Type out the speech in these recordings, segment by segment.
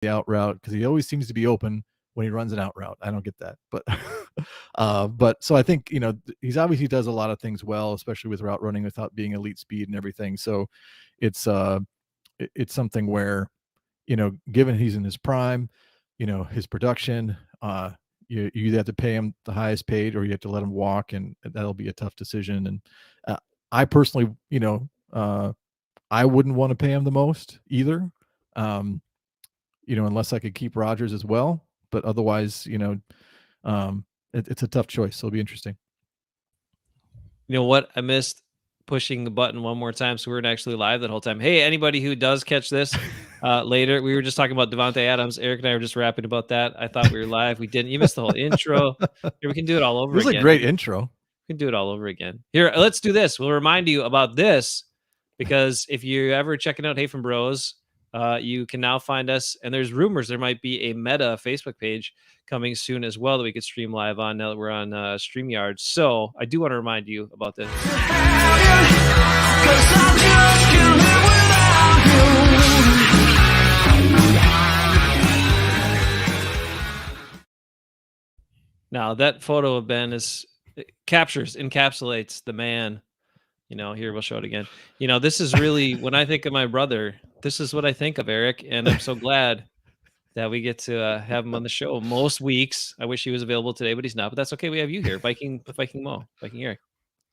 the out route because he always seems to be open when he runs an out route. I don't get that, but so I think he's obviously does a lot of things well, especially with route running without being elite speed and everything. So it's it's something where given he's in his prime, his production, you either have to pay him the highest paid or you have to let him walk, and that'll be a tough decision. And I personally, I wouldn't want to pay him the most either, unless I could keep Rodgers as well. But otherwise, it's a tough choice. So it'll be interesting. You know what? I missed pushing the button one more time, so we weren't actually live that whole time. Hey, anybody who does catch this later, we were just talking about Davante Adams. Eric and I were just rapping about that. I thought we were live. We didn't. You missed the whole intro. Here, we can do it all over again. It was again. a great intro. We can do it all over again. Here, let's do this. We'll remind you about this because if you're ever checking out Hey from Bros, you can now find us. And there's rumors there might be a Meta Facebook page coming soon as well that we could stream live on now that we're on StreamYard. So I do want to remind you about this. Now that photo of Ben encapsulates the man. Here we'll show it again. This is really when I think of my brother, this is what I think of, Eric, and I'm so glad that we get to have him on the show most weeks. I wish he was available today, but he's not. But that's okay. We have you here, Viking Moe, Viking Eric.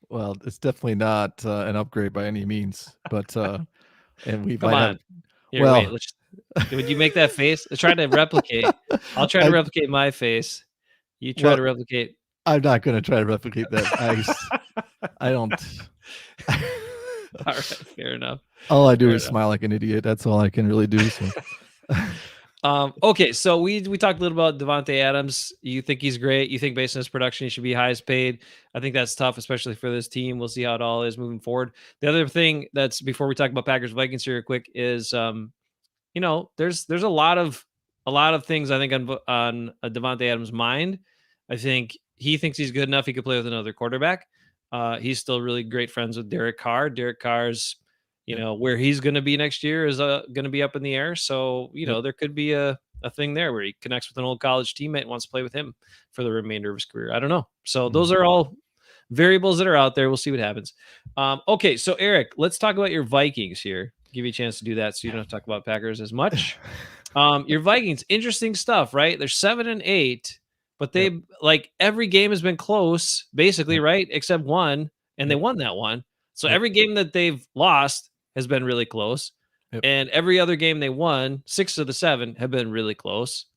Well, it's definitely not an upgrade by any means, but and we Come might on. have. Here, wait. Would you make that face? Try to replicate. I'll try to replicate my face. You try to replicate. I'm not going to try to replicate that. I don't. All right, fair enough. All I do is smile like an idiot. That's all I can really do. So. Okay, so we talked a little about Davante Adams. You think he's great. You think based on his production, he should be highest paid. I think that's tough, especially for this team. We'll see how it all is moving forward. The other thing that's before we talk about Packers Vikings here quick is, there's a lot of things I think on Davante Adams' mind. I think he thinks he's good enough. He could play with another quarterback. He's still really great friends with Derek Carr. Derek Carr's, where he's going to be next year is going to be up in the air. So, there could be a thing there where he connects with an old college teammate and wants to play with him for the remainder of his career. I don't know. So those are all variables that are out there. We'll see what happens. Okay. So Eric, let's talk about your Vikings here. Give you a chance to do that so you don't have to talk about Packers as much. Your Vikings, interesting stuff, right? They're 7-8, but they like every game has been close basically, right? Except one, and they won that one. So every game that they've lost has been really close. Yep. And every other game they won, 6 of the 7 have been really close.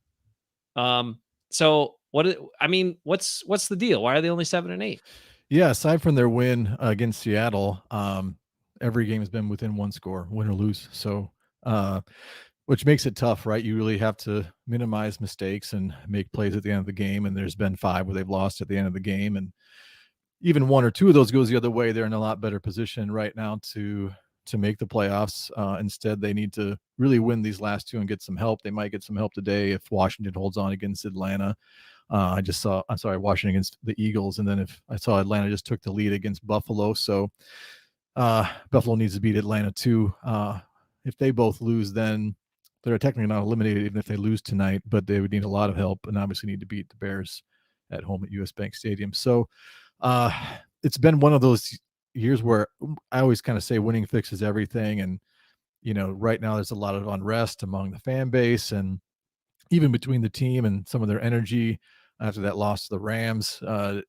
So what's the deal? Why are they only 7-8? Yeah, aside from their win against Seattle, every game has been within one score, win or lose. So, which makes it tough, right? You really have to minimize mistakes and make plays at the end of the game. And there's been 5 where they've lost at the end of the game, and even 1 or 2 of those goes the other way. They're in a lot better position right now to make the playoffs. Instead, they need to really win these last 2 and get some help. They might get some help today if Washington holds on against Atlanta. Washington against the Eagles. And then if I saw Atlanta just took the lead against Buffalo. So Buffalo needs to beat Atlanta too. If they both lose, then they're technically not eliminated even if they lose tonight, but they would need a lot of help and obviously need to beat the Bears at home at US Bank Stadium. So it's been one of those years where I always kind of say winning fixes everything. And, right now there's a lot of unrest among the fan base and even between the team and some of their energy after that loss to the Rams.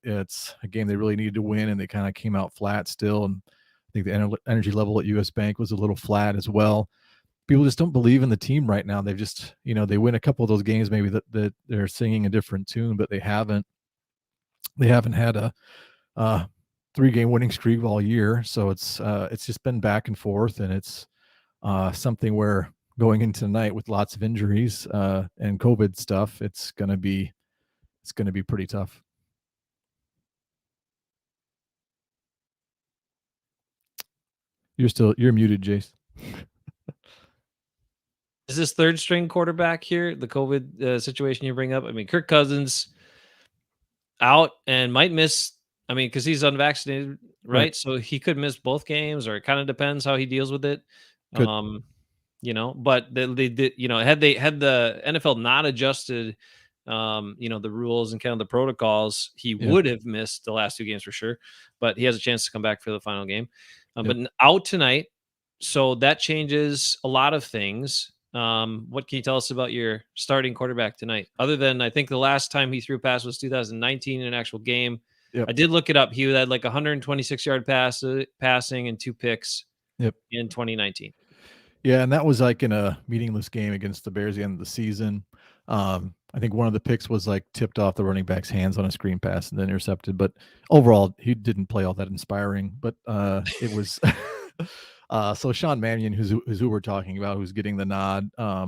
It's a game they really needed to win, and they kind of came out flat still. And I think the energy level at US Bank was a little flat as well. People just don't believe in the team right now. They've just, they win a couple of those games, maybe that they're singing a different tune, but they haven't had a 3-game winning streak all year. So it's just been back and forth, and it's something where going into tonight with lots of injuries and COVID stuff, it's going to be pretty tough. You're muted, Jace. Is this third string quarterback here, the COVID situation you bring up? I mean, Kirk Cousins out and might miss, because he's unvaccinated, right? So he could miss both games, or it kind of depends how he deals with it. but they did, had the NFL not adjusted, the rules and kind of the protocols, he Yep. would have missed the last 2 games for sure, but he has a chance to come back for the final game. Yep. Out tonight, so that changes a lot of things. What can you tell us about your starting quarterback tonight? Other than I think the last time he threw a pass was 2019 in an actual game. Yep. I did look it up. He had like 126-yard passing and 2 picks Yep. in 2019. Yeah, and that was like in a meaningless game against the Bears at the end of the season. I think one of the picks was like tipped off the running back's hands on a screen pass and then intercepted. But overall, he didn't play all that inspiring. But it was so Sean Mannion, who's who we're talking about, who's getting the nod. A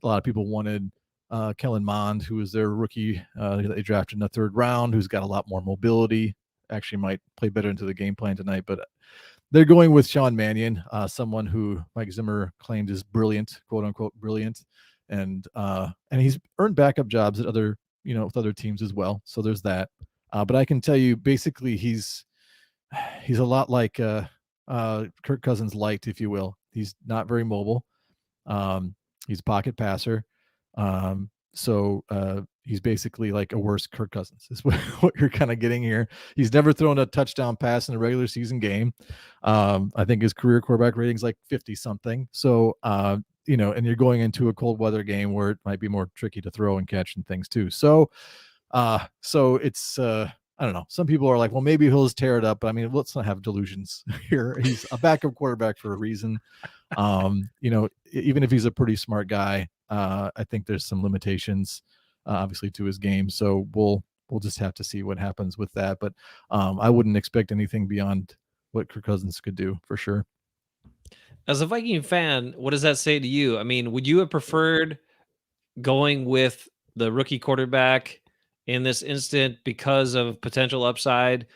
lot of people wanted Kellen Mond, who was their rookie. They drafted in the 3rd round, who's got a lot more mobility. Actually, might play better into the game plan tonight, but they're going with Sean Mannion, someone who Mike Zimmer claimed is brilliant, quote unquote brilliant, and he's earned backup jobs at other, with other teams as well. So there's that. But I can tell you, basically, he's a lot like Kirk Cousins light, if you will. He's not very mobile. He's a pocket passer. So he's basically like a worse Kirk Cousins is what you're kind of getting here. He's never thrown a touchdown pass in a regular season game. I think his career quarterback rating is like 50 something. So, and you're going into a cold weather game where it might be more tricky to throw and catch and things too. So it's, I don't know. Some people are like, well, maybe he'll just tear it up. But I mean, let's not have delusions here. He's a backup quarterback for a reason. Even if he's a pretty smart guy, I think there's some limitations, obviously, to his game. So we'll just have to see what happens with that. But I wouldn't expect anything beyond what Kirk Cousins could do for sure. As a Viking fan, what does that say to you? I mean, would you have preferred going with the rookie quarterback in this instant because of potential upside,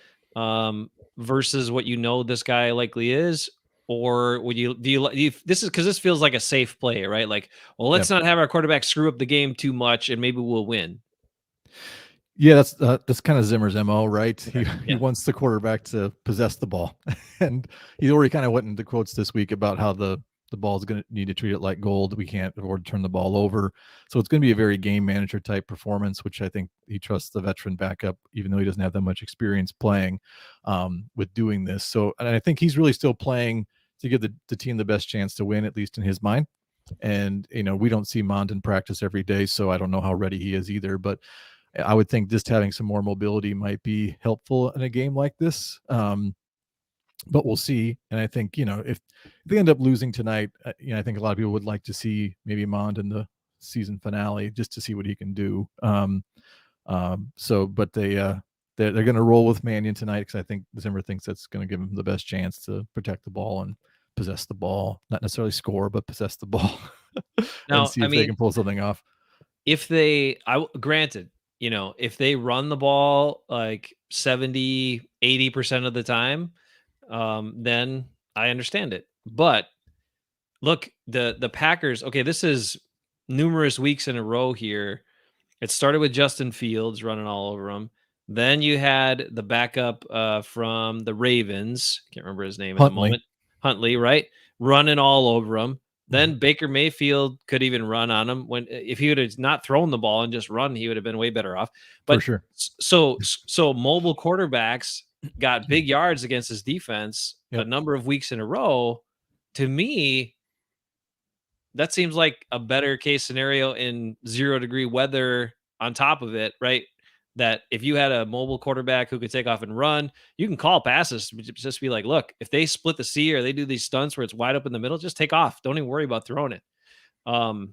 versus what this guy likely is? Or would this is because this feels like a safe play, right? Like, well, let's Yep. not have our quarterback screw up the game too much and maybe we'll win. Yeah, that's kind of Zimmer's MO, right? He Yeah. wants the quarterback to possess the ball, and he already kind of went into quotes this week about how the ball is going to need to treat it like gold. We can't afford to turn the ball over, so it's going to be a very game manager type performance, which I think he trusts the veteran backup, even though he doesn't have that much experience playing with doing this. So, and I think he's really still playing to give the team the best chance to win, at least in his mind. And we don't see Mond in practice every day, so I don't know how ready he is either, but I would think just having some more mobility might be helpful in a game like this. But we'll see. And I think, if they end up losing tonight, I think a lot of people would like to see maybe Mond in the season finale just to see what he can do. But they're going to roll with Mannion tonight because I think Zimmer thinks that's going to give him the best chance to protect the ball and possess the ball, not necessarily score, but possess the ball and Now, see I if they mean, can pull something off. granted, if they run the ball like 70-80% of the time, then I understand it. But look, the Packers, okay, this is numerous weeks in a row here. It started with Justin Fields running all over them. Then you had the backup from the Ravens. Can't remember his name at the Huntley. moment. Huntley, right? Running all over him. Mhm. Then Baker Mayfield could even run on him. When if he would have not thrown the ball and just run, he would have been way better off. For But sure. so mobile quarterbacks got big yards against his defense a Yep. number of weeks in a row. To me, that seems like a better case scenario in 0-degree weather on top of it, right? That if you had a mobile quarterback who could take off and run, you can call passes. Just be like, look, if they split the sea or they do these stunts where it's wide up in the middle, just take off. Don't even worry about throwing it. Um,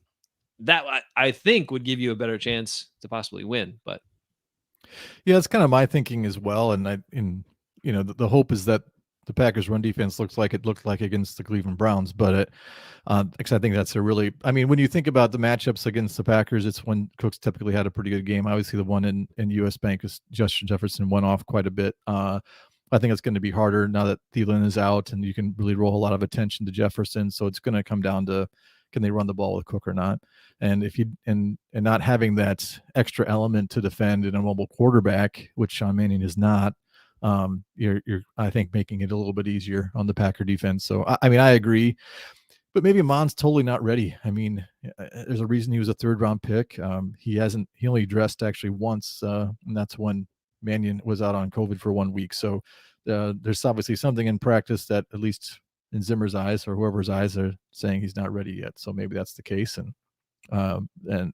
that I think would give you a better chance to possibly win. But Yeah, it's kind of my thinking as well. And the hope is that the Packers run defense looks like it looked like against the Cleveland Browns, but because I think that's I mean, when you think about the matchups against the Packers, it's when Cooks typically had a pretty good game. Obviously the one in US Bank is Justin Jefferson went off quite a bit. I think it's going to be harder now that Thielen is out and you can really roll a lot of attention to Jefferson. So it's going to come down to, can they run the ball with Cook or not? And if you and not having that extra element to defend in a mobile quarterback, which Sean Mannion is not, you're I think making it a little bit easier on the Packer defense. So I mean I agree, But maybe Mon's totally not ready. I mean, there's a reason he was a 3rd-round pick. He only dressed actually once, and that's when Mannion was out on COVID for 1 week. So there's obviously something in practice that, at least in Zimmer's eyes or whoever's eyes, are saying he's not ready yet. So maybe that's the case, and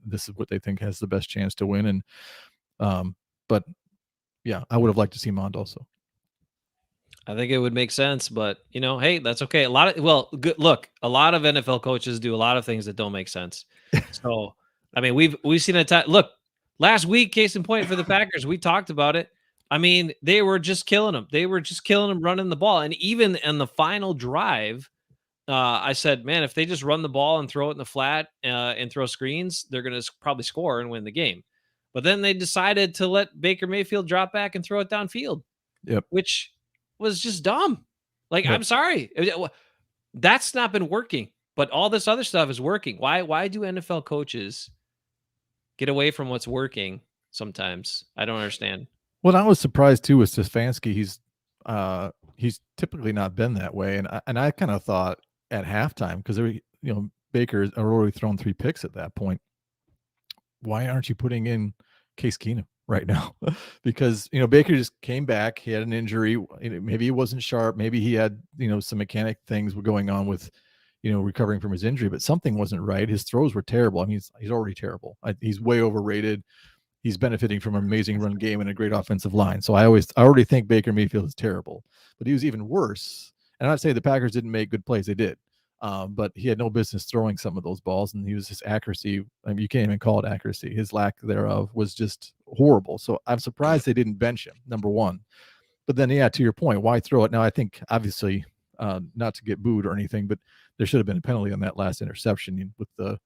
this is what they think has the best chance to win. And but yeah, I would have liked to see Mond also. I think it would make sense, but hey, that's okay. A lot of good look, a lot of NFL coaches do a lot of things that don't make sense. So, I mean, we've seen a time. Look, last week, case in point for the Packers, we talked about it. I mean, they were just killing them. They were just killing them running the ball, and even in the final drive, I said, man, if they just run the ball and throw it in the flat and throw screens, they're going to probably score and win the game. But then they decided to let Baker Mayfield drop back and throw it downfield, Yep. which was just dumb. Like, Yep. I'm sorry. That's not been working, but all this other stuff is working. Why do NFL coaches get away from what's working sometimes? I don't understand. Well, I was surprised too with Stefanski. He's typically not been that way, and I kind of thought at halftime, because Baker had already thrown 3 picks at that point. Why aren't you putting in Case Keenum right now? Because Baker just came back. He had an injury. Maybe he wasn't sharp. Maybe he had some mechanic things were going on with recovering from his injury, but something wasn't right. His throws were terrible. I mean, he's already terrible. He's way overrated. He's benefiting from an amazing run game and a great offensive line. So I already think Baker Mayfield is terrible, but he was even worse. And I'd say the Packers didn't make good plays. They did. But he had no business throwing some of those balls, and his accuracy, I mean, you can't even call it accuracy. His lack thereof was just horrible. So I'm surprised they didn't bench him, number one. But then, yeah, to your point, why throw it? Now, I think, obviously, not to get booed or anything, but there should have been a penalty on that last interception with the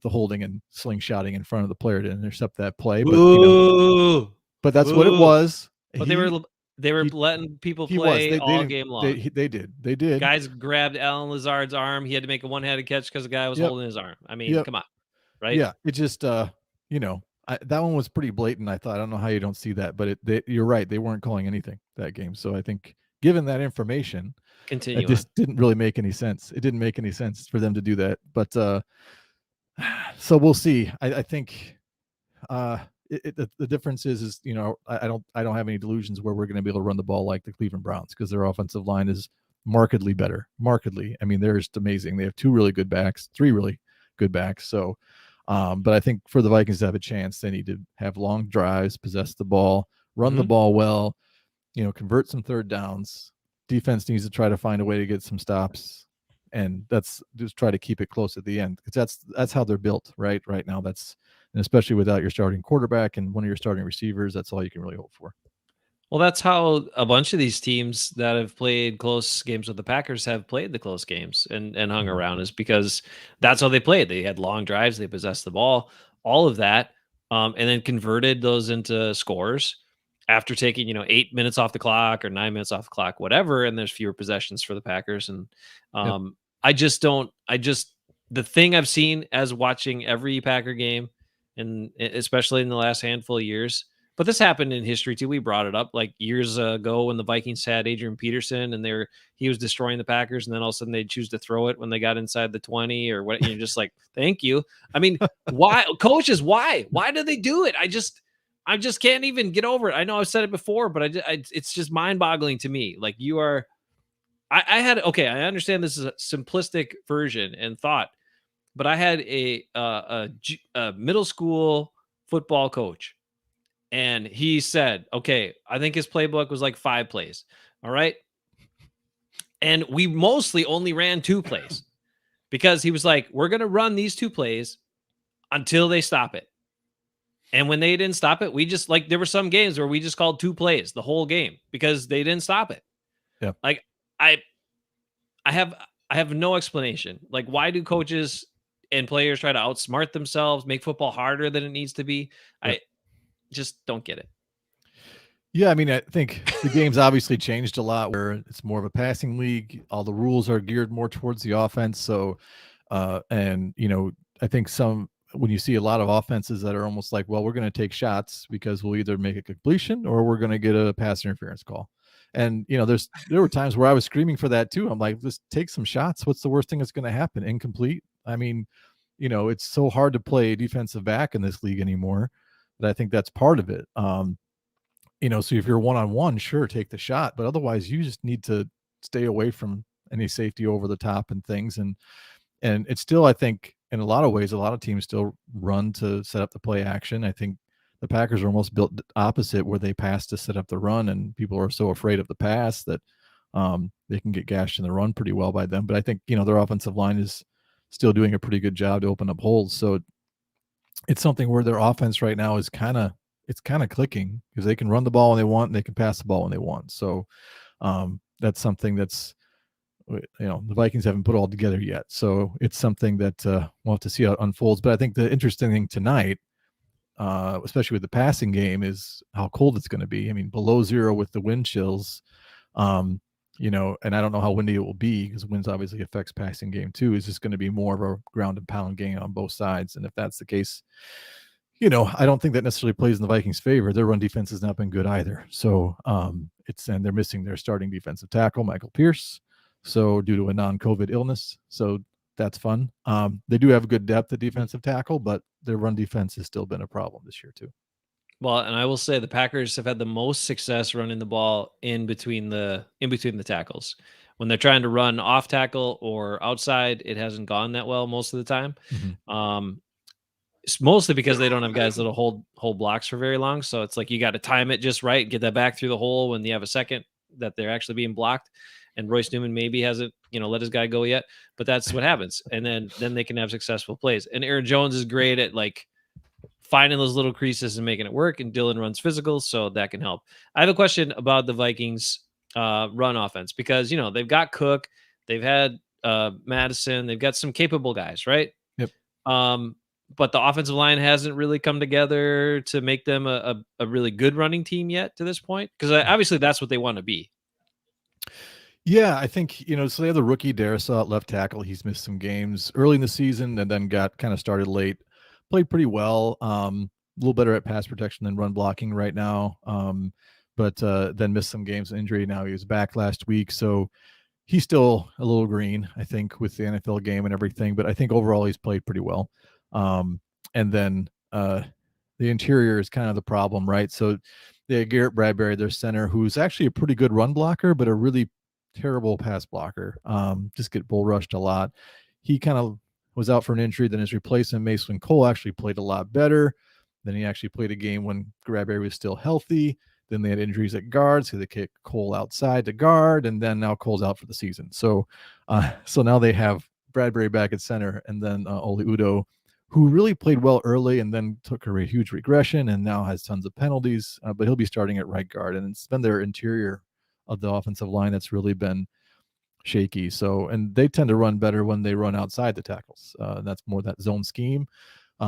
holding and slingshotting in front of the player to intercept that play. But that's what it was. But they were letting people play all game long. They did. Guys grabbed Alan Lazard's arm. He had to make a one-handed catch because the guy was holding his arm. I mean, come on, right? Yeah, it just that one was pretty blatant. I thought, I don't know how you don't see that, but you're right. They weren't calling anything that game. So I think, given that information, it just didn't really make any sense. It didn't make any sense for them to do that. But so we'll see. I think the difference is I don't have any delusions where we're going to be able to run the ball like the Cleveland Browns, because their offensive line is markedly better. Markedly. I mean, they're just amazing. They have 2 really good backs, 3 really good backs. So, but I think for the Vikings to have a chance, they need to have long drives, possess the ball, run the ball well, convert some 3rd downs. Defense needs to try to find a way to get some stops, and that's just try to keep it close at the end, because that's how they're built right now. And especially without your starting quarterback and one of your starting receivers, that's all you can really hope for. Well, that's how a bunch of these teams that have played close games with the Packers have played the close games and hung around, is because that's how they played. They had long drives, they possessed the ball, all of that, and then converted those into scores after taking 8 minutes off the clock or 9 minutes off the clock, whatever. And there's fewer possessions for the Packers. And the thing I've seen as watching every Packer game, and especially in the last handful of years, but this happened in history too. We brought it up like years ago when the Vikings had Adrian Peterson and he was destroying the Packers, and then all of a sudden they'd choose to throw it when they got inside the 20 or what. You're just like, thank you. I mean, why, coaches? Why do they do it? I just can't even get over it. I know I've said it before, but it's just mind-boggling to me. Like, I understand this is a simplistic version and thought, but I had a middle school football coach, and he said, okay, I think his playbook was like 5 plays. All right. And we mostly only ran 2 plays, because he was like, we're going to run these 2 plays until they stop it. And when they didn't stop it, we just, like, there were some games where we just called 2 plays the whole game because they didn't stop it. Yeah. Like, I have no explanation. Like, why do coaches and players try to outsmart themselves, make football harder than it needs to be? Yeah. I just don't get it. Yeah, I mean, I think the game's obviously changed a lot, where it's more of a passing league. All the rules are geared more towards the offense. So, I think when you see a lot of offenses that are almost like, well, we're going to take shots because we'll either make a completion or we're going to get a pass interference call. And there were times where I was screaming for that too. I'm like, just take some shots. What's the worst thing that's going to happen? Incomplete. I mean, it's so hard to play defensive back in this league anymore. But I think that's part of it. So if you're one-on-one, sure, take the shot, but otherwise you just need to stay away from any safety over the top and things. And it's still, I think, in a lot of ways, a lot of teams still run to set up the play action. I think the Packers are almost built opposite, where they pass to set up the run, and people are so afraid of the pass that they can get gashed in the run pretty well by them. But I think their offensive line is still doing a pretty good job to open up holes. So it's something where their offense right now is kind of clicking, because they can run the ball when they want and they can pass the ball when they want. So that's something that's the Vikings haven't put all together yet. So it's something that we'll have to see how it unfolds. But I think the interesting thing tonight, especially with the passing game, is how cold it's going to be. I mean, below zero with the wind chills. And I don't know how windy it will be, because winds obviously affects passing game too. Is just going to be more of a ground and pound game on both sides. And if that's the case, I don't think that necessarily plays in the Vikings' favor. Their run defense has not been good either. So and they're missing their starting defensive tackle, Michael Pierce, so due to a non-COVID illness. So that's fun. They do have good depth at defensive tackle, but their run defense has still been a problem this year too. Well, and I will say the Packers have had the most success running the ball in between the tackles. When they're trying to run off tackle or outside, it hasn't gone that well most of the time. It's mostly because they don't have guys that'll hold blocks for very long. So it's like you got to time it just right, get that back through the hole when you have a second that they're actually being blocked. And Royce Newman maybe hasn't, let his guy go yet, but that's what happens. And then they can have successful plays. And Aaron Jones is great at like finding those little creases and making it work. And Dylan runs physical, so that can help. I have a question about the Vikings run offense, because they've got Cook, they've had Madison, they've got some capable guys, right? Yep. But the offensive line hasn't really come together to make them a really good running team yet to this point, because obviously that's what they want to be. Yeah, I think, so they have the rookie Darisaw at left tackle. He's missed some games early in the season and then got kind of started late. Played pretty well. A little better at pass protection than run blocking right now. But then missed some games with injury. Now he was back last week. So he's still a little green, I think, with the NFL game and everything. But I think overall he's played pretty well. And then the interior is kind of the problem, right? So they had Garrett Bradbury, their center, who's actually a pretty good run blocker, but a really terrible pass blocker. Just get bull rushed a lot. He kind of was out for an injury. Then his replacement, Mason Cole, actually played a lot better. Then he actually played a game when Bradbury was still healthy. Then they had injuries at guard, so they kicked Cole outside to guard, and then now Cole's out for the season. So now they have Bradbury back at center, and then Oli Udoh, who really played well early and then took a huge regression and now has tons of penalties, but he'll be starting at right guard. And it's been their interior of the offensive line that's really been shaky. So, and they tend to run better when they run outside the tackles. That's more that zone scheme.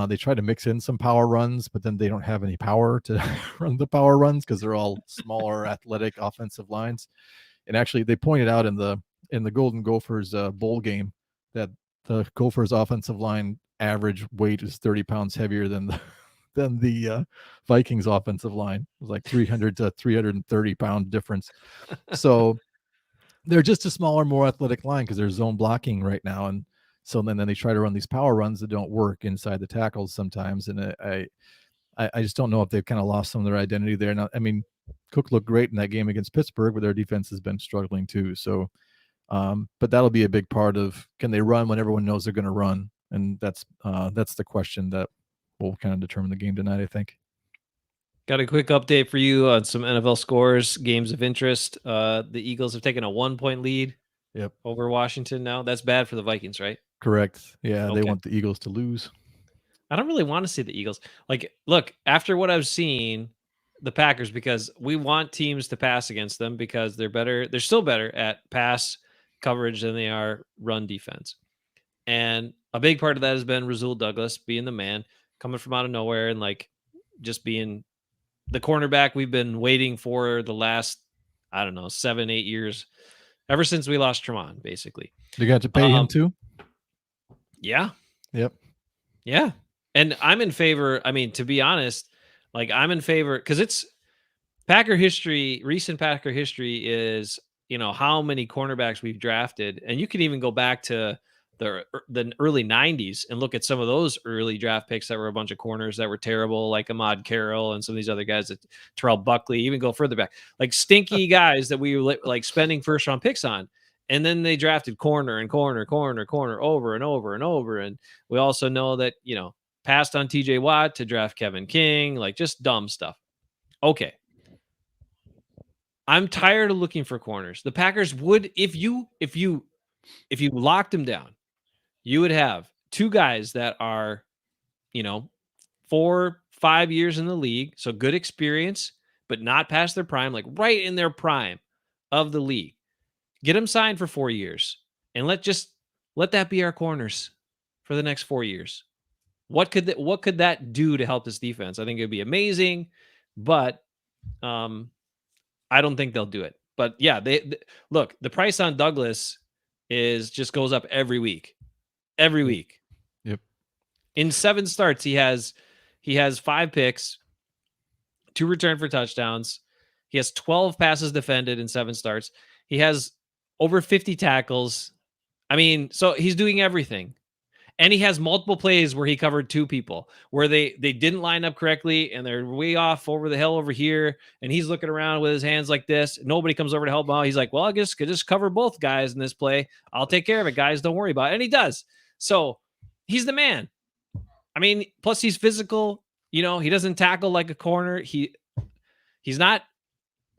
They try to mix in some power runs, but then they don't have any power to run the power runs because they're all smaller, athletic offensive lines. And actually, they pointed out in the Golden Gophers bowl game that the Gophers offensive line average weight is 30 pounds heavier than the Vikings offensive line. It was like 300 to 330 pound difference. So they're just a smaller, more athletic line because they're zone blocking right now. And so then they try to run these power runs that don't work inside the tackles sometimes. And I just don't know if they've kind of lost some of their identity there. Now, I mean, Cook looked great in that game against Pittsburgh, but their defense has been struggling too. So, but that'll be a big part of, can they run when everyone knows they're going to run? And that's the question that will kind of determine the game tonight, I think. Got a quick update for you on some NFL scores, games of interest. The Eagles have taken a 1-point lead over Washington now. That's bad for the Vikings, right? Correct. Yeah, Okay. They want the Eagles to lose. I don't really want to see the Eagles. Like, look, after what I've seen, the Packers, because we want teams to pass against them because they're better. They're still better at pass coverage than they are run defense. And a big part of that has been Rasul Douglas being the man, coming from out of nowhere and like just being the cornerback we've been waiting for the last, 7-8 years, ever since we lost Tremont, basically. They got to pay him too? Yeah. Yep. Yeah. And I'm in favor. I mean, to be honest, like I'm in favor because recent Packer history is, how many cornerbacks we've drafted. And you can even go back to the early 90s and look at some of those early draft picks that were a bunch of corners that were terrible, like Ahmad Carroll and some of these other guys, that Terrell Buckley, even go further back, like stinky guys that we were like spending first round picks on. And then they drafted corner and corner over and over and over. And we also know that, passed on TJ Watt to draft Kevin King, like just dumb stuff. Okay. I'm tired of looking for corners. The Packers would, if you locked them down, you would have two guys that are, 4-5 years in the league, so good experience, but not past their prime, like right in their prime of the league. Get them signed for 4 years, and let that be our corners for the next 4 years. What could that do to help this defense? I think it'd be amazing, but I don't think they'll do it. But yeah, they look, the price on Douglas just goes up every week. Every week. Yep. In 7 starts, he has 5 picks, 2 returned for touchdowns. He has 12 passes defended in 7 starts. He has over 50 tackles. I mean, so he's doing everything. And he has multiple plays where he covered 2 people, where they didn't line up correctly and they're way off over the hill over here. And he's looking around with his hands like this. Nobody comes over to help him out. He's like, well, I guess could just cover both guys in this play. I'll take care of it, guys. Don't worry about it. And he does. So he's the man. I mean, plus he's physical. He doesn't tackle like a corner. He's not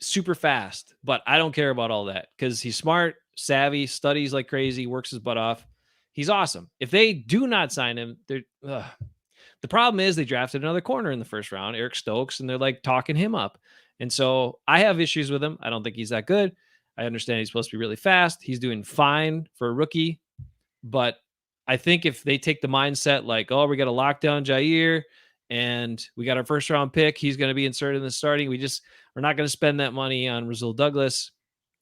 super fast, but I don't care about all that because he's smart, savvy, studies like crazy, works his butt off. He's awesome. If they do not sign him, the problem is they drafted another corner in the first round, Eric Stokes, and they're like talking him up. And so I have issues with him. I don't think he's that good. I understand he's supposed to be really fast. He's doing fine for a rookie. But I think if they take the mindset like, oh, we got to lock down Jair and we got our first round pick, he's going to be inserted in the starting. We're not going to spend that money on Rasul Douglas.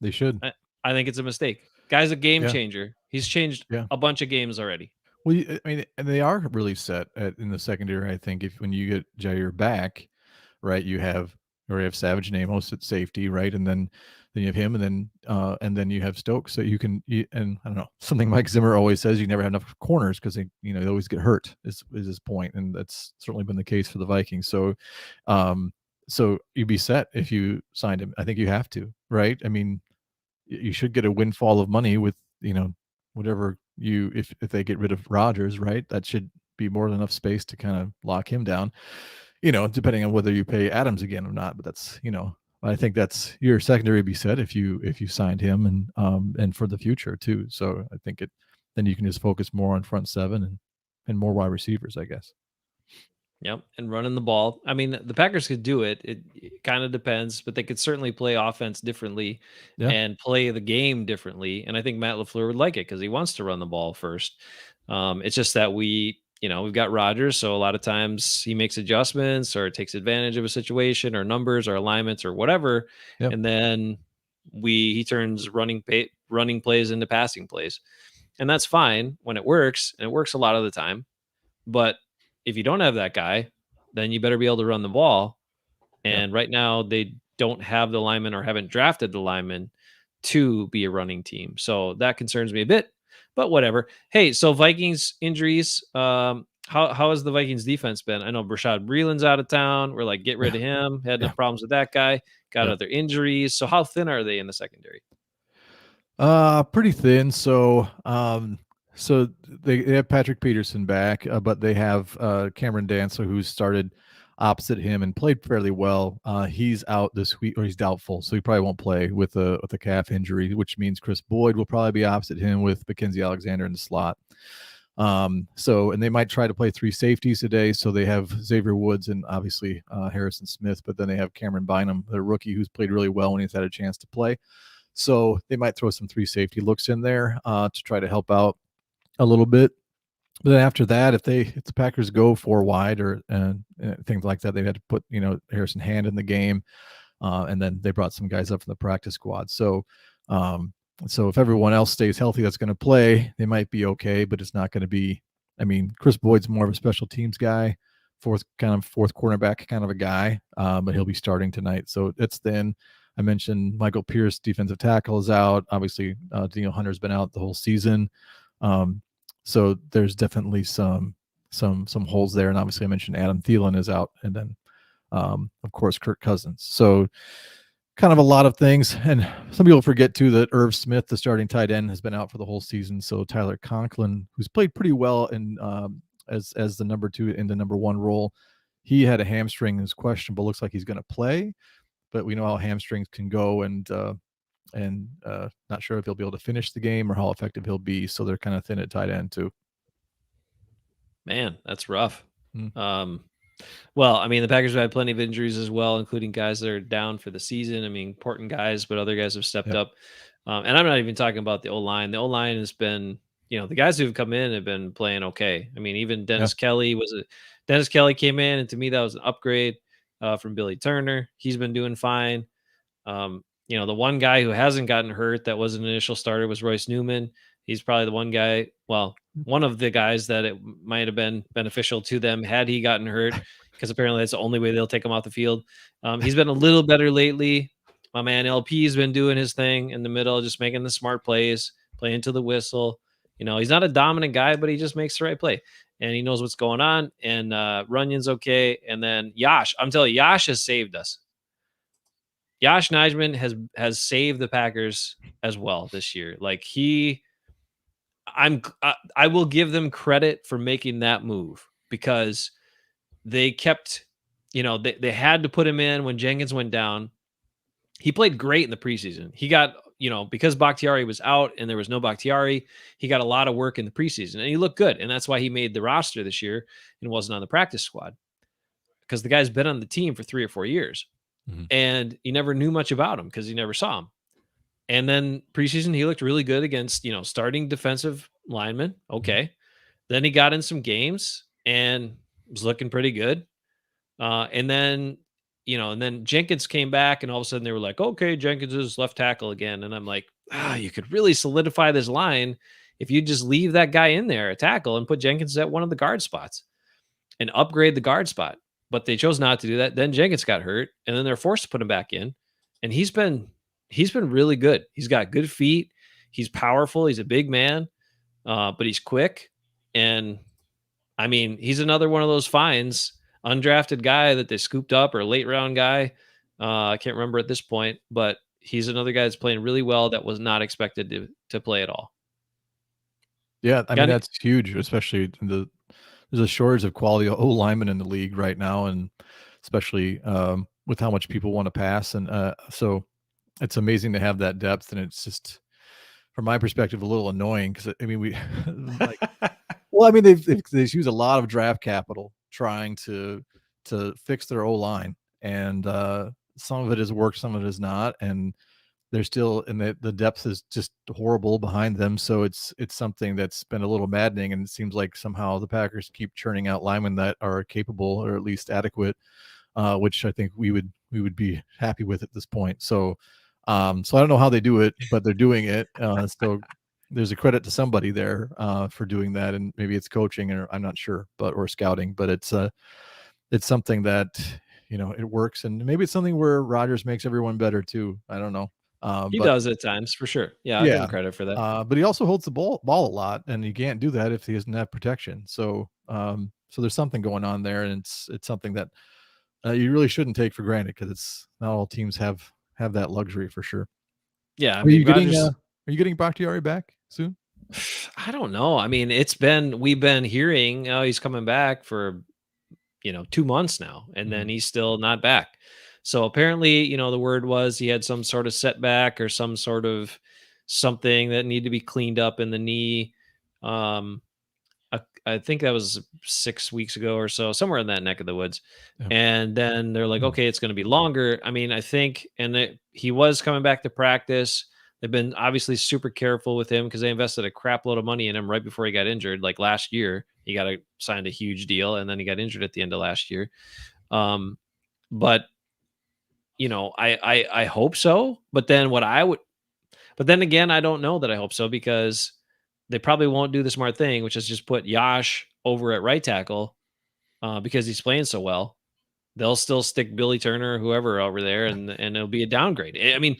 They should. I think it's a mistake. Guy's a game changer. He's changed a bunch of games already. Well, I mean, and they are really set in the secondary. I think when you get Jair back, right, you have Savage and Amos at safety, right, and then you have him, and then you have Stokes. So and I don't know, something Mike Zimmer always says, you never have enough corners because they always get hurt. Is his point, and that's certainly been the case for the Vikings. So, so you'd be set if you signed him. I think you have to, right? I mean, you should get a windfall of money with whatever if they get rid of Rodgers, right? That should be more than enough space to kind of lock him down, depending on whether you pay Adams again or not. But that's I think that's your secondary be set if you signed him and for the future too. So I think then you can just focus more on front 7 and more wide receivers, I guess. Yep, and running the ball. I mean, the Packers could do it. It kind of depends, but they could certainly play offense differently and play the game differently. And I think Matt LaFleur would like it because he wants to run the ball first. It's just that we've got Rodgers, so a lot of times he makes adjustments or takes advantage of a situation or numbers or alignments or whatever, and then he turns running plays into passing plays, and that's fine when it works, and it works a lot of the time, but if you don't have that guy, then you better be able to run the ball. And right now they don't have the lineman or haven't drafted the lineman to be a running team. So that concerns me a bit, but whatever. Hey, so Vikings injuries, how has the Vikings defense been? I know Rashad Breeland's out of town. We're like, get rid of him. Had enough problems with that guy. Got other injuries. So how thin are they in the secondary? Pretty thin. So, so they have Patrick Peterson back, but they have Cameron Dancer, who's started opposite him and played fairly well. He's out this week, or he's doubtful, so he probably won't play with a calf injury, which means Chris Boyd will probably be opposite him with Mackenzie Alexander in the slot. So, and they might try to play 3 safeties today. So they have Xavier Woods and obviously Harrison Smith, but then they have Cameron Bynum, the rookie, who's played really well when he's had a chance to play. So they might throw some 3 safety looks in there to try to help out a little bit. But then after that, if the Packers go 4 wide or things like that, they had to put Harrison Hand in the game, and then they brought some guys up from the practice squad. So so if everyone else stays healthy, that's going to play. They might be okay, but it's not going to be. I mean, Chris Boyd's more of a special teams guy fourth cornerback kind of a guy, but he'll be starting tonight. So it's thin. I mentioned Michael Pierce, defensive tackle, is out. Obviously, Daniel Hunter's been out the whole season. So there's definitely some holes there. And obviously, I mentioned Adam Thielen is out, and then of course Kirk Cousins. So kind of a lot of things. And some people forget too that Irv Smith, the starting tight end, has been out for the whole season. So Tyler Conklin, who's played pretty well in as the number 2 in the number 1 role, he had a hamstring and is questionable. Looks like he's going to play, but we know how hamstrings can go, and not sure if he'll be able to finish the game or how effective he'll be. So they're kind of thin at tight end too. Man, that's rough. Mm. Well, I mean, the Packers have had plenty of injuries as well, including guys that are down for the season. I mean, important guys, but other guys have stepped Yep. up. And I'm not even talking about the O-line. The O-line has been, the guys who've come in have been playing okay. I mean, even Dennis Kelly came in, and to me, that was an upgrade from Billy Turner. He's been doing fine. The one guy who hasn't gotten hurt that was an initial starter was Royce Newman. He's probably the one guy, one of the guys that it might have been beneficial to them had he gotten hurt, because apparently that's the only way they'll take him off the field. He's been a little better lately. My man LP's been doing his thing in the middle, just making the smart plays, playing to the whistle. He's not a dominant guy, but he just makes the right play, and he knows what's going on. And Runyon's okay. And then Yash, I'm telling you, Yash has saved us. Yash Nijman has saved the Packers as well this year. Like I will give them credit for making that move, because they kept, they had to put him in when Jenkins went down. He played great in the preseason. He got, because Bakhtiari was out and there was no Bakhtiari, he got a lot of work in the preseason and he looked good. And that's why he made the roster this year and wasn't on the practice squad, because the guy's been on the team for 3 or 4 years. Mm-hmm. And you never knew much about him because you never saw him. And then preseason, he looked really good against, starting defensive linemen. Okay. Then he got in some games and was looking pretty good. And then Jenkins came back, and all of a sudden they were like, okay, Jenkins is left tackle again. And I'm like, you could really solidify this line if you just leave that guy in there at tackle and put Jenkins at one of the guard spots and upgrade the guard spot. But they chose not to do that. Then Jenkins got hurt, and then they're forced to put him back in. And he's been really good. He's got good feet. He's powerful. He's a big man, but he's quick. And I mean, he's another one of those finds, undrafted guy that they scooped up, or late round guy. I can't remember at this point, but he's another guy that's playing really well that was not expected to play at all. Yeah, I mean, that's huge, especially there's a shortage of quality O linemen in the league right now, and especially with how much people want to pass. And so it's amazing to have that depth. And it's just, from my perspective, a little annoying, because I mean, they've used a lot of draft capital trying to fix their O line, and some of it has worked, some of it has not, and they're still, and the depth is just horrible behind them. So it's something that's been a little maddening, and it seems like somehow the Packers keep churning out linemen that are capable, or at least adequate, which I think we would be happy with at this point. So I don't know how they do it, but they're doing it. So there's a credit to somebody there for doing that, and maybe it's coaching, or I'm not sure, or scouting, but it's something that, it works, and maybe it's something where Rodgers makes everyone better too. I don't know. He does at times, for sure. Yeah, I'll give him credit for that. But he also holds the ball a lot, and he can't do that if he doesn't have protection. So there's something going on there, and it's something that you really shouldn't take for granted, because it's not all teams have that luxury, for sure. Yeah, I Are mean, you getting Bakhtiari back soon? I don't know. I mean, we've been hearing, he's coming back for 2 months now, and then he's still not back. So apparently, the word was he had some sort of setback or some sort of something that needed to be cleaned up in the knee. I think that was 6 weeks ago or so, somewhere in that neck of the woods. Yeah. And then they're like, okay, it's going to be longer. I mean, I think, he was coming back to practice. They've been obviously super careful with him, because they invested a crap load of money in him right before he got injured. Like last year, he signed a huge deal, and then he got injured at the end of last year. But I hope so. But then again, I don't know that I hope so, because they probably won't do the smart thing, which is just put Yash over at right tackle because he's playing so well. They'll still stick Billy Turner or whoever over there, and it'll be a downgrade. I mean,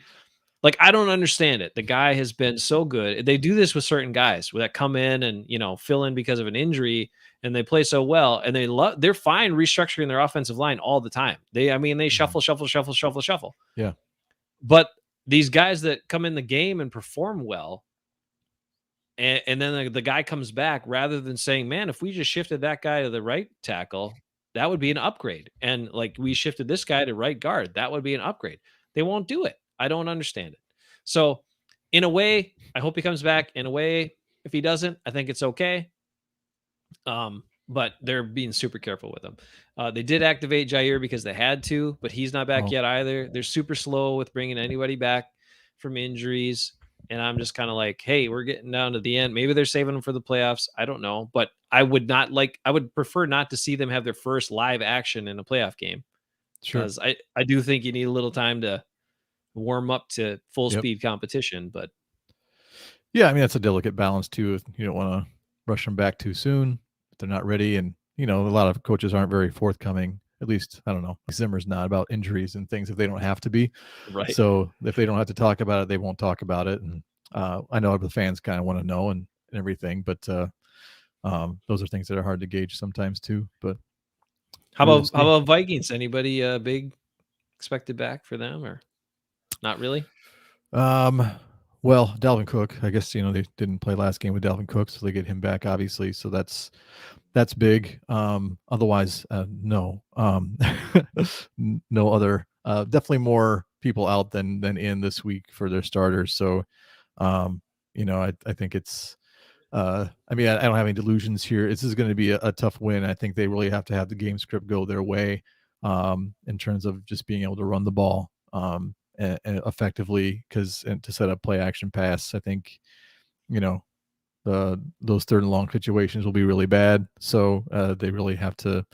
like, I don't understand it. The guy has been so good. They do this with certain guys that come in and, fill in because of an injury, and they play so well, and they're fine restructuring their offensive line all the time. They Mhm. shuffle, shuffle, shuffle, shuffle, shuffle. Yeah. But these guys that come in the game and perform well, and then the guy comes back, rather than saying, "Man, if we just shifted that guy to the right tackle, that would be an upgrade." And like, we shifted this guy to right guard, that would be an upgrade. They won't do it. I don't understand it. So, in a way, I hope he comes back. In a way, if he doesn't, I think it's okay. But they're being super careful with him. They did activate Jair because they had to, but he's not back Oh, yet either. They're super slow with bringing anybody back from injuries. And I'm just kind of like, hey, we're getting down to the end. Maybe they're saving them for the playoffs. I don't know. But I would prefer not to see them have their first live action in a playoff game, sure. because I do think you need a little time to warm up to full Yep. speed competition. But Yeah, I mean, that's a delicate balance too. You don't want to rush them back too soon if they're not ready. And, a lot of coaches aren't very forthcoming. At least, I don't know. Zimmer's not about injuries and things if they don't have to be. right. So if they don't have to talk about it, they won't talk about it. And I know the fans kind of want to know and everything, but those are things that are hard to gauge sometimes too. But How we will about see. Vikings? Anybody big expected back for them, or not really? Um, well, Dalvin Cook, I guess, they didn't play last game with Dalvin Cook, so they get him back, obviously. So that's big. Otherwise, no. No other. Definitely more people out than in this week for their starters. So, I think it's. I mean, I don't have any delusions here. This is going to be a tough win. I think they really have to have the game script go their way, in terms of just being able to run the ball, and effectively, and to set up play action pass. I think, you know, those third and long situations will be really bad. So they really have to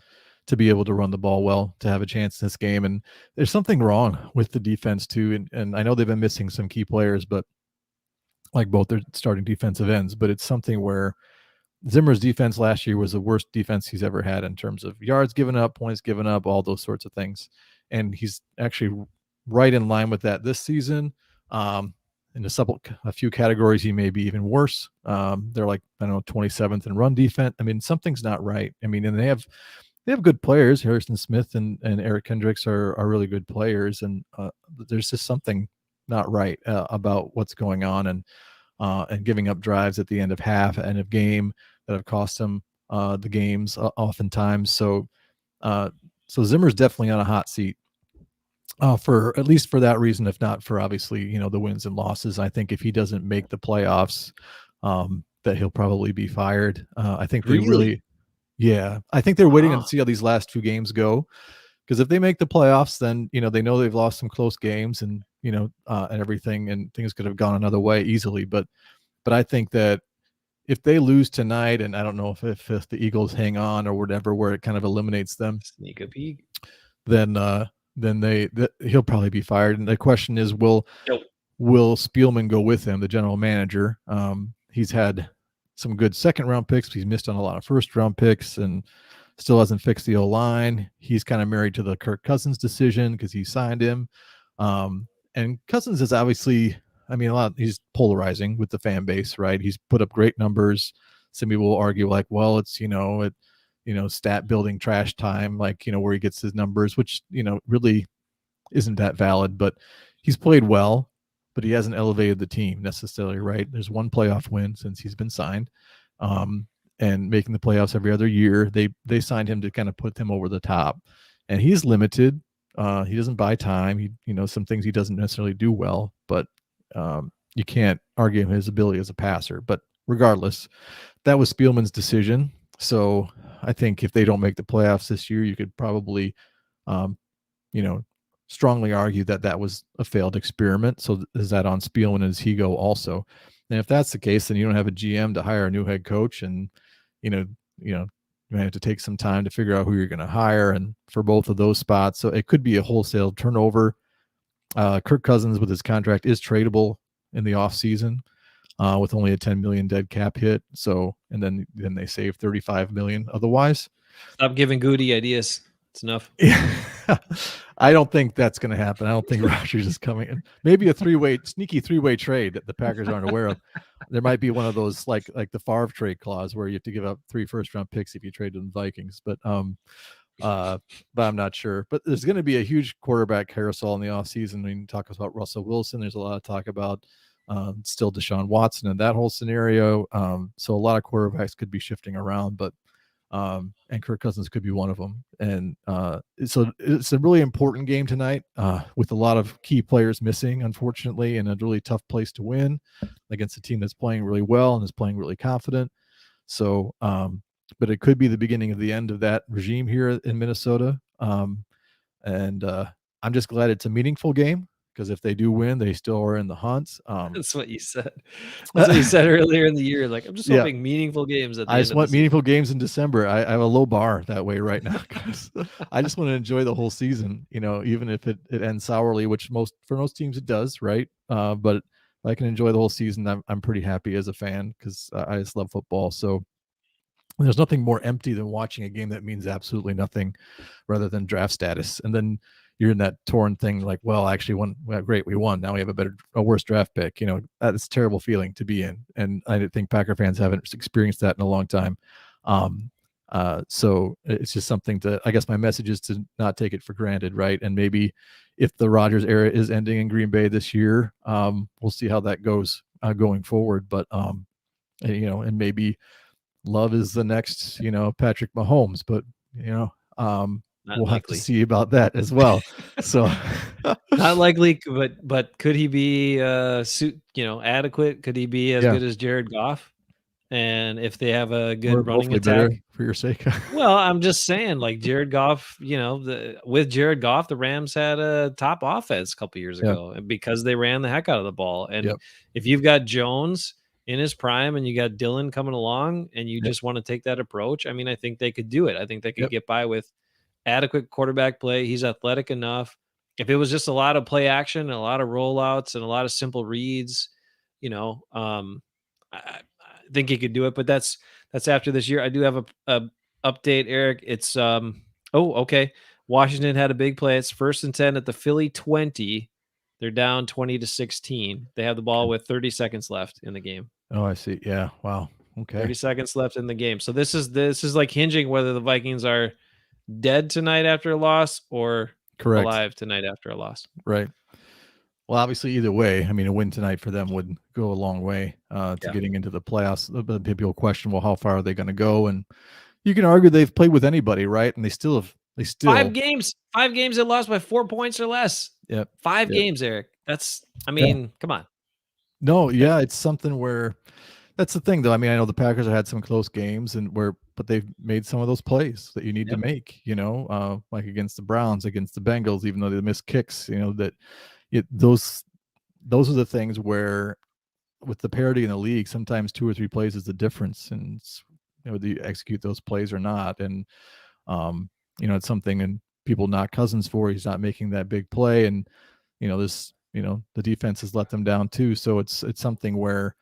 be able to run the ball well to have a chance in this game. And there's something wrong with the defense too. And I know they've been missing some key players, but like both their starting defensive ends. But it's something where Zimmer's defense last year was the worst defense he's ever had in terms of yards given up, points given up, all those sorts of things. And he's actually right in line with that this season. In a few categories, he may be even worse. They're like, I don't know, 27th in run defense. I mean, something's not right. I mean, and they have good players. Harrison Smith and Eric Kendricks are really good players, and there's just something not right about what's going on, and giving up drives at the end of half, end of game, that have cost them the games oftentimes. So Zimmer's definitely on a hot seat, for at least for that reason, if not for obviously the wins and losses. I think if he doesn't make the playoffs, that he'll probably be fired. I think they Really? really, yeah, I think they're waiting to Wow. see how these last two games go. Because if they make the playoffs, then they know they've lost some close games, and everything, and things could have gone another way easily. But I think that if they lose tonight, and I don't know if the Eagles hang on or whatever, where it kind of eliminates them, Sneak a peek. then he'll probably be fired. And the question is, Yo. will Spielman go with him, the general manager? He's had some good second round picks. He's missed on a lot of first round picks, and still hasn't fixed the O line. He's kind of married to the Kirk Cousins decision because he signed him. And Cousins is obviously, I mean, he's polarizing with the fan base, right? He's put up great numbers. Some people will argue like, well, it's, stat building trash time, like, where he gets his numbers, which, really isn't that valid, but he's played well, but he hasn't elevated the team necessarily, right? There's one playoff win since he's been signed, and making the playoffs every other year. They signed him to kind of put him over the top, and he's limited. He doesn't buy time. Some things he doesn't necessarily do well, but you can't argue his ability as a passer. But regardless, that was Spielman's decision. So I think if they don't make the playoffs this year, you could probably, um, you know, strongly argue that that was a failed experiment. So is that on Spielman and his ego also? And if that's the case, then you don't have a GM to hire a new head coach, and you know, you might have to take some time to figure out who you're going to hire, and for both of those spots. So it could be a wholesale turnover. Kirk Cousins with his contract is tradable in the offseason, with only a 10 million dead cap hit. So, and then they save 35 million otherwise. Stop giving Goody ideas. It's enough. Yeah. I don't think that's going to happen. I don't think Rodgers is coming in. Maybe a sneaky three-way trade that the Packers aren't aware of. There might be one of those like the Favre trade clause where you have to give up 3 first-round picks if you trade to the Vikings. But I'm not sure. But there's going to be a huge quarterback carousel in the offseason. I mean, talk about Russell Wilson. There's a lot of talk about still Deshaun Watson and that whole scenario. So a lot of quarterbacks could be shifting around, but and Kirk Cousins could be one of them. And so it's a really important game tonight with a lot of key players missing, unfortunately, and a really tough place to win against a team that's playing really well and is playing really confident. So, but it could be the beginning of the end of that regime here in Minnesota. And I'm just glad it's a meaningful game because if they do win, they still are in the hunt. That's what you said. That's what you said earlier in the year. Like, I'm just Yeah. hoping meaningful games at the I end just of want the meaningful games in December. I have a low bar that way right now because I just want to enjoy the whole season, even if it ends sourly, which for most teams it does, right? But if I can enjoy the whole season, I'm pretty happy as a fan because I just love football. So there's nothing more empty than watching a game that means absolutely nothing rather than draft status. And then you're in that torn thing like, well, actually great, we won. Now we have a worse draft pick. That's a terrible feeling to be in. And I think Packer fans haven't experienced that in a long time. So it's just something I guess my message is to not take it for granted. Right. And maybe if the Rodgers era is ending in Green Bay this year, we'll see how that goes going forward. But, and maybe Love is the next, Patrick Mahomes, but we'll have to see about that as well. So not likely, but could he be adequate? Could he be as good as Jared Goff? And if they have a good running attack, for your sake. Well, I'm just saying, like Jared Goff, with Jared Goff, the Rams had a top offense a couple years ago, and because they ran the heck out of the ball. And if you've got Jones in his prime and you got Dylan coming along and you just want to take that approach, I mean, I think they could do it. I think they could get by with adequate quarterback play. He's athletic enough. If it was just a lot of play action and a lot of rollouts and a lot of simple reads, I think he could do it. But that's after this year. I do have a update, Eric. It's okay. Washington had a big play. It's 1st and 10 at the Philly 20. They're down 20-16. They have the ball with 30 seconds left in the game. Oh, I see. Yeah. Wow. Okay. 30 seconds left in the game. So this is like hinging whether the Vikings are dead tonight after a loss or alive tonight after a loss. Right. Well, obviously, either way, I mean, a win tonight for them would go a long way to getting into the playoffs. People question, well, how far are they going to go? And you can argue they've played with anybody, right? And they still 5 games they lost by 4 points or less. Yep. 5 games, Eric. Come on. No, yeah, it's something where that's the thing, though. I mean, I know the Packers have had some close games but they've made some of those plays that you need to make, like against the Browns, against the Bengals, even though they missed kicks, those are the things where with the parity in the league, sometimes 2 or 3 plays is the difference. And do you execute those plays or not? And, it's something and people knock Cousins for, he's not making that big play. And, the defense has let them down too. So it's something where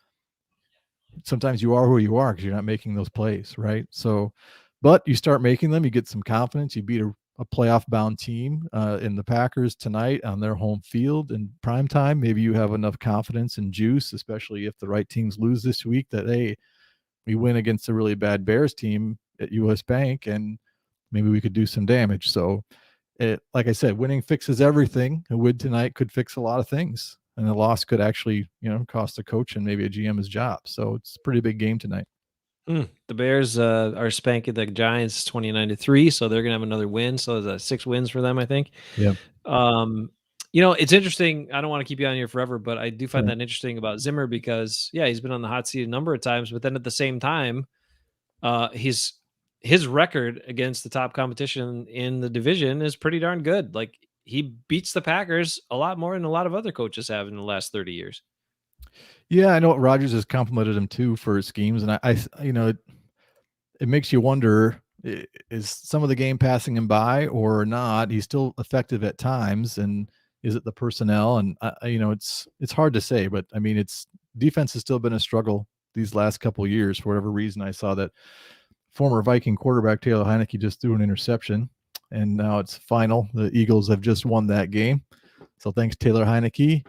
sometimes you are who you are because you're not making those plays. Right. So, but you start making them, you get some confidence, you beat a playoff bound team in the Packers tonight on their home field in prime time. Maybe you have enough confidence and juice, especially if the right teams lose this week, that, hey, we win against a really bad Bears team at US Bank and maybe we could do some damage. So like I said, winning fixes everything. A win tonight could fix a lot of things, and a loss could actually, cost a coach and maybe a GM his job. So it's a pretty big game tonight. The Bears are spanking the Giants 29-3, so they're gonna have another win. So there's 6 wins for them, I think. Yeah. It's interesting. I don't want to keep you on here forever, but I do find that interesting about Zimmer because he's been on the hot seat a number of times, but then at the same time, his record against the top competition in the division is pretty darn good. Like he beats the Packers a lot more than a lot of other coaches have in the last 30 years. Yeah, I know Rodgers has complimented him too for his schemes, and it makes you wonder: is some of the game passing him by or not? He's still effective at times, and is it the personnel? And it's hard to say, but I mean, defense has still been a struggle these last couple of years for whatever reason. I saw that former Viking quarterback Taylor Heineke just threw an interception, and now it's final. The Eagles have just won that game. So thanks, Taylor Heineke,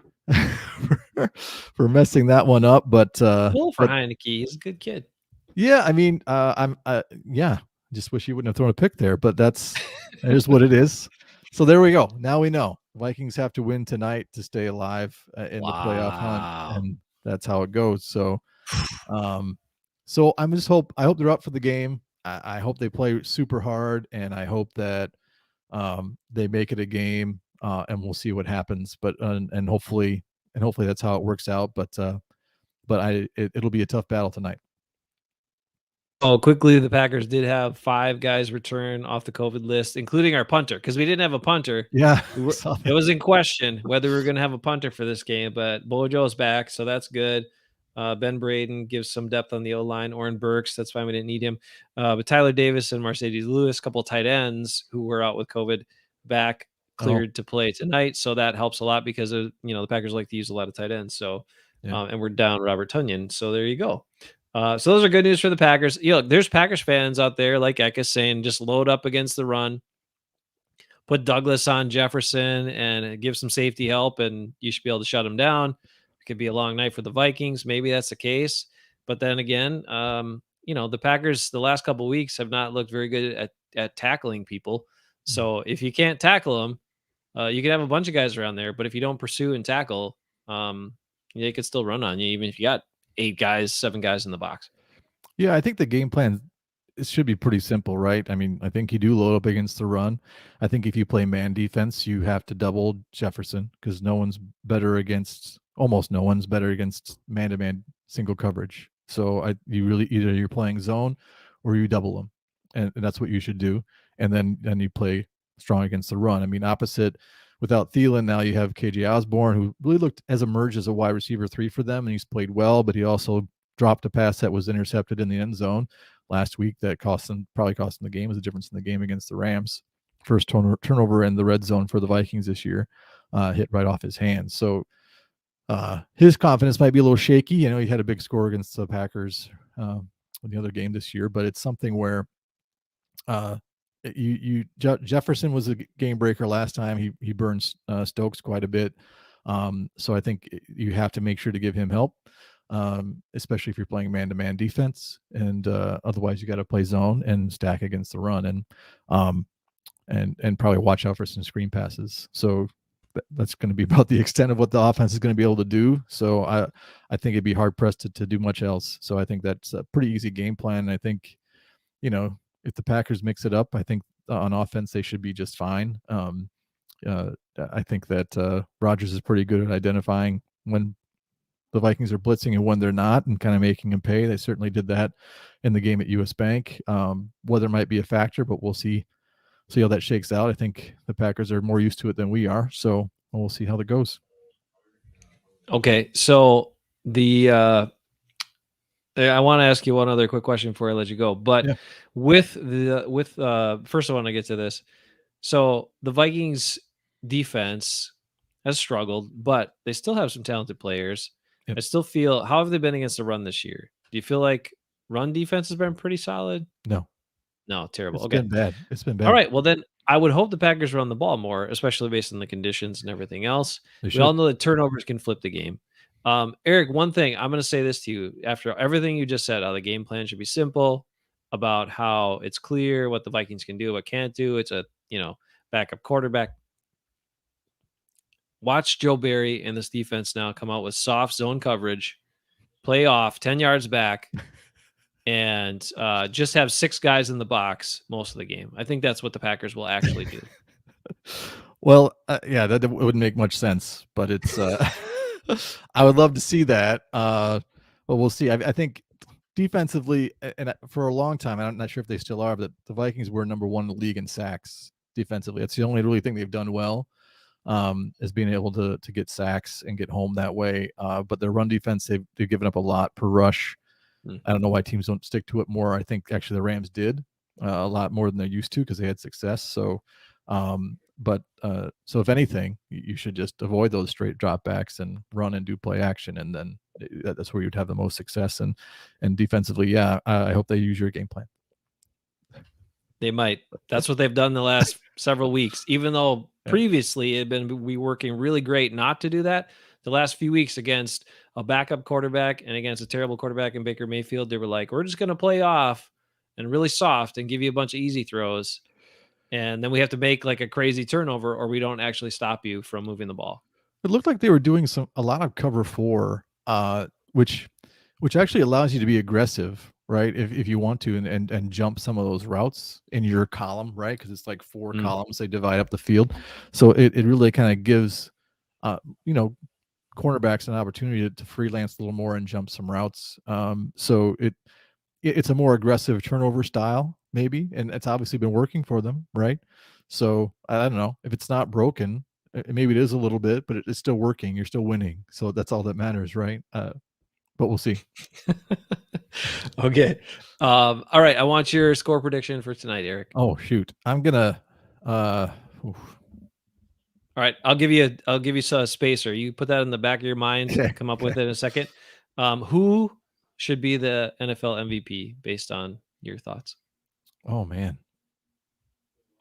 for messing that one up. But Cool for Heineke. He's a good kid. yeah, I mean, yeah, just wish he wouldn't have thrown a pick there, but that is what it is. So there we go. Now we know Vikings have to win tonight to stay alive in the playoff hunt, Wow. and that's how it goes. So, so I hope they're up for the game. I hope they play super hard, and I hope that they make it a game, and we'll see what happens. But and hopefully that's how it works out. But it'll be a tough battle tonight. Oh, quickly, the Packers did have 5 guys return off the COVID list, including our punter, because we didn't have a punter. Yeah, It was in question whether we were going to have a punter for this game, but Bojo's back, so that's good. Ben Braden gives some depth on the O-line. Oren Burks, that's fine. We didn't need him. But Tyler Davis and Mercedes Lewis, a couple of tight ends who were out with COVID, back cleared to play tonight. So that helps a lot because of, the Packers like to use a lot of tight ends. So, yeah. and we're down Robert Tunyon. So there you go. So those are good news for the Packers. Look, there's Packers fans out there like Ekis saying, just load up against the run, put Douglas on Jefferson and give some safety help, and you should be able to shut him down. It could be a long night for the Vikings. Maybe that's the case. But then again, the Packers the last couple of weeks have not looked very good at tackling people. So if you can't tackle them, you can have a bunch of guys around there. But if you don't pursue and tackle, they could still run on you, even if you got 8 guys, 7 guys in the box. Yeah, I think the game plan it should be pretty simple, right? I mean, I think you do load up against the run. I think if you play man defense, you have to double Jefferson because almost no one's better against man-to-man single coverage. So you're playing zone or you double them, and that's what you should do. And then you play strong against the run. I mean, opposite without Thielen, now you have KJ Osborne, who really has emerged as a wide receiver 3 for them, and he's played well, but he also dropped a pass that was intercepted in the end zone last week that probably cost them the game. Was the difference in the game against the Rams. First turnover in the red zone for the Vikings this year, hit right off his hands. So his confidence might be a little shaky. He had a big score against the Packers in the other game this year, but it's something where Jefferson was a game breaker last time. He burned Stokes quite a bit. So I think you have to make sure to give him help, especially if you're playing man-to-man defense. And otherwise, you got to play zone and stack against the run, and probably watch out for some screen passes. So that's going to be about the extent of what the offense is going to be able to do. So I think it'd be hard pressed to do much else. So I think that's a pretty easy game plan. I think, if the Packers mix it up, I think on offense they should be just fine. I think that Rodgers is pretty good at identifying when the Vikings are blitzing and when they're not, and kind of making them pay. They certainly did that in the game at US Bank. Weather might be a factor, but we'll see how that shakes out. I think the Packers are more used to it than we are, so we'll see how that goes. Okay, so I want to ask you one other quick question before I let you go. But Yeah. first I want to get to this. So the Vikings defense has struggled, but they still have some talented players. Yep. I still feel, how have they been against the run this year? Do you feel like run defense has been pretty solid? No, Terrible. it's Okay. been bad. It's been bad. All right. Well, then I would hope the Packers run the ball more, especially based on the conditions and everything else. We all know that turnovers can flip the game. Eric, one thing I'm going to say this to you after everything you just said, how the game plan should be simple, about how it's clear what the Vikings can do, what can't do. It's a, backup quarterback. Watch Joe Barry and this defense now come out with soft zone coverage, play off 10 yards back, and just have 6 guys in the box most of the game. I think that's what the Packers will actually do. Well, yeah, that wouldn't make much sense, but it's I would love to see that. But we'll see. I think defensively, and for a long time, I'm not sure if they still are, but the Vikings were number 1 in the league in sacks defensively. That's the only really thing they've done well, is being able to get sacks and get home that way. But their run defense, they've given up a lot per rush. I don't know why teams don't stick to it more. I think actually the Rams did a lot more than they're used to because they had success. So, so if anything, you should just avoid those straight dropbacks and run and do play action, and then that's where you'd have the most success. And defensively, yeah, I hope they use your game plan. They might. That's what they've done the last several weeks. Even though previously it had been we working really great not to do that. The last few weeks against a backup quarterback and against a terrible quarterback in Baker Mayfield, they were like, we're just going to play off and really soft and give you a bunch of easy throws. And then we have to make like a crazy turnover or we don't actually stop you from moving the ball. It looked like they were doing a lot of cover 4, which actually allows you to be aggressive, right? If you want to and jump some of those routes in your column, right? Because it's like 4 columns, they divide up the field. So it really kind of gives cornerbacks an opportunity to freelance a little more and jump some routes. So it's a more aggressive turnover style, maybe, and it's obviously been working for them, right? So I don't know if it's not broken. Maybe it is a little bit, but it's still working. You're still winning, so that's all that matters, right? But we'll see. Okay. All right. I want your score prediction for tonight, Eric. Oh shoot, I'm gonna. All right, I'll give you a spacer. You put that in the back of your mind. Come up with it in a second. Who should be the NFL MVP based on your thoughts? Oh man.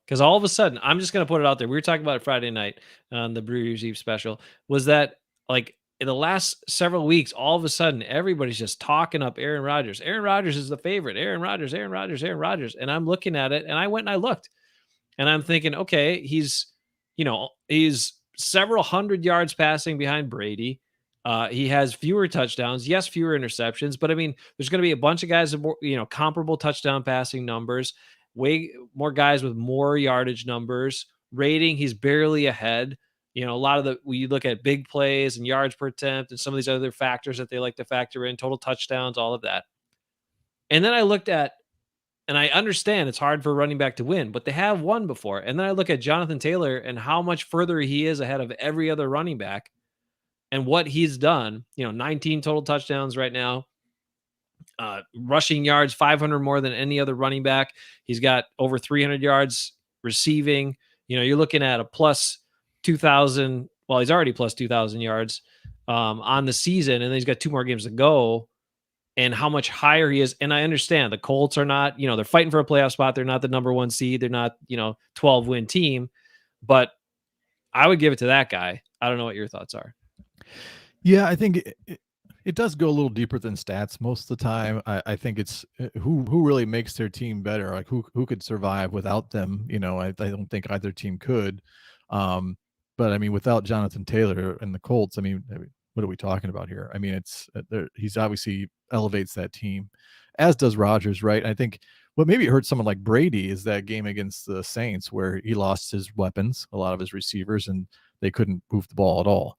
Because all of a sudden, I'm just going to put it out there. We were talking about it Friday night on the Brewers Eve special. Was that like in the last several weeks, all of a sudden, everybody's just talking up Aaron Rodgers. Aaron Rodgers is the favorite. Aaron Rodgers, Aaron Rodgers, Aaron Rodgers. And I'm looking at it and I went and I looked and I'm thinking, okay, he's several hundred yards passing behind Brady. He has fewer touchdowns, yes, fewer interceptions, but I mean, there's going to be a bunch of guys with comparable touchdown passing numbers, way more guys with more yardage numbers. Rating, he's barely ahead. A lot of we look at big plays and yards per attempt and some of these other factors that they like to factor in, total touchdowns, all of that. And then I looked at, and I understand it's hard for a running back to win, but they have won before. And then I look at Jonathan Taylor and how much further he is ahead of every other running back and what he's done. 19 total touchdowns right now, rushing yards, 500 more than any other running back. He's got over 300 yards receiving. You're looking at a plus 2,000. Well, he's already plus 2,000 yards on the season, and then he's got 2 more games to go. And how much higher he is. And I understand the Colts are not, they're fighting for a playoff spot. They're not the number 1 seed. They're not, 12 win team, but I would give it to that guy. I don't know what your thoughts are. Yeah, I think it does go a little deeper than stats most of the time. I think it's who really makes their team better, like who could survive without them. I don't think either team could. But I mean, without Jonathan Taylor and the Colts, I mean, what are we talking about here? I mean, it's he's obviously elevates that team, as does Rodgers, right? I think what maybe hurt someone like Brady is that game against the Saints where he lost his weapons, a lot of his receivers, and they couldn't move the ball at all.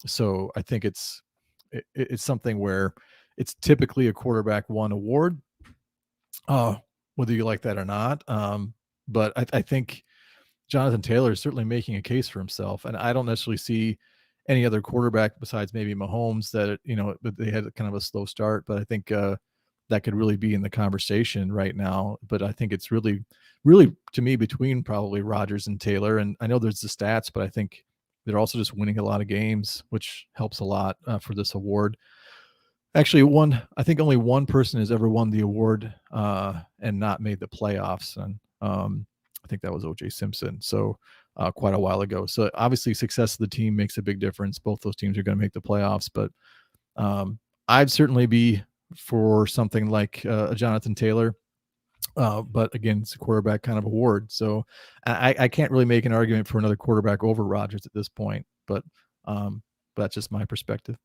So I think it's something where it's typically a quarterback 1 award, whether you like that or not. But I think Jonathan Taylor is certainly making a case for himself, and I don't necessarily see any other quarterback besides maybe Mahomes that they had kind of a slow start, but I think that could really be in the conversation right now. But I think it's really to me between probably Rodgers and Taylor, and I know there's the stats, but I think they're also just winning a lot of games, which helps a lot for this award. Actually, I think only one person has ever won the award and not made the playoffs, and I think that was O.J. Simpson. So quite a while ago. So obviously success of the team makes a big difference. Both those teams are going to make the playoffs, but I'd certainly be for something like a Jonathan Taylor. But again, it's a quarterback kind of award. So I can't really make an argument for another quarterback over Rodgers at this point, but that's just my perspective.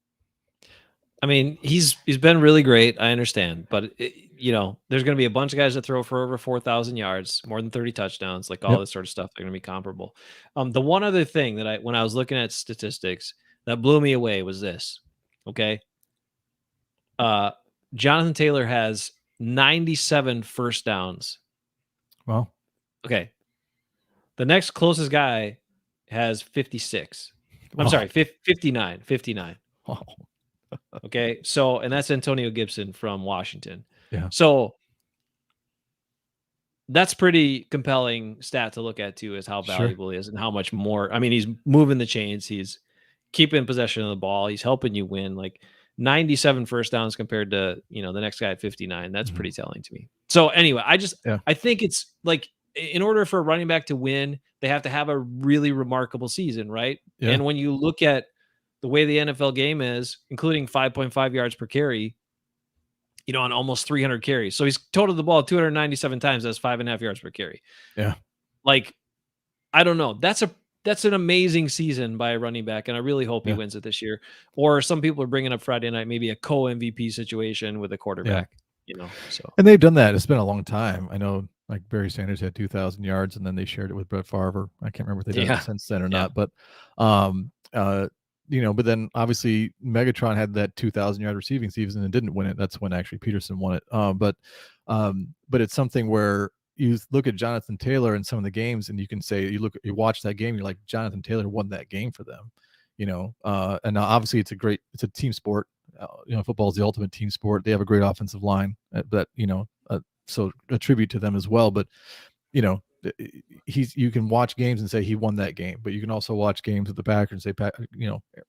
I mean, he's been really great. I understand, but there's going to be a bunch of guys that throw for over 4,000 yards, more than 30 touchdowns, like all this sort of stuff. They're going to be comparable. The one other thing that when I was looking at statistics that blew me away was this. Okay. Jonathan Taylor has 97 first downs. Wow. Okay. The next closest guy has 56. I'm sorry, 59. 59. Wow. Okay. So, and that's Antonio Gibson from Washington. Yeah. So that's pretty compelling stat to look at too, is how valuable he is and how much more. I mean, he's moving the chains. He's keeping possession of the ball. He's helping you win. Like 97 first downs compared to, the next guy at 59. That's pretty telling to me. So anyway, Yeah. I think it's like in order for a running back to win, they have to have a really remarkable season, right? Yeah. And when you look at the way the NFL game is, including 5.5 yards per carry, on almost 300 carries. So he's totaled the ball 297 times. That's 5.5 yards per carry. Yeah. Like, I don't know. That's an amazing season by a running back, and I really hope he Yeah. wins it this year. Or some people are bringing up Friday night, maybe a co-MVP situation with a Yeah. quarterback. So And they've done that. It's been a long time. I know, like Barry Sanders had 2,000 yards, and then they shared it with Brett Favre. I can't remember if they've done it yeah, since then or yeah, not. But, um, uh, but then obviously Megatron had that 2,000-yard receiving season and didn't win it. That's when actually Peterson won it. But it's something where you look at Jonathan Taylor in some of the games, and you can say you watch that game, you're like, Jonathan Taylor won that game for them. And now obviously it's a team sport. Football is the ultimate team sport. They have a great offensive line, so a tribute to them as well. But you can watch games and say he won that game, but you can also watch games with the Packers and say,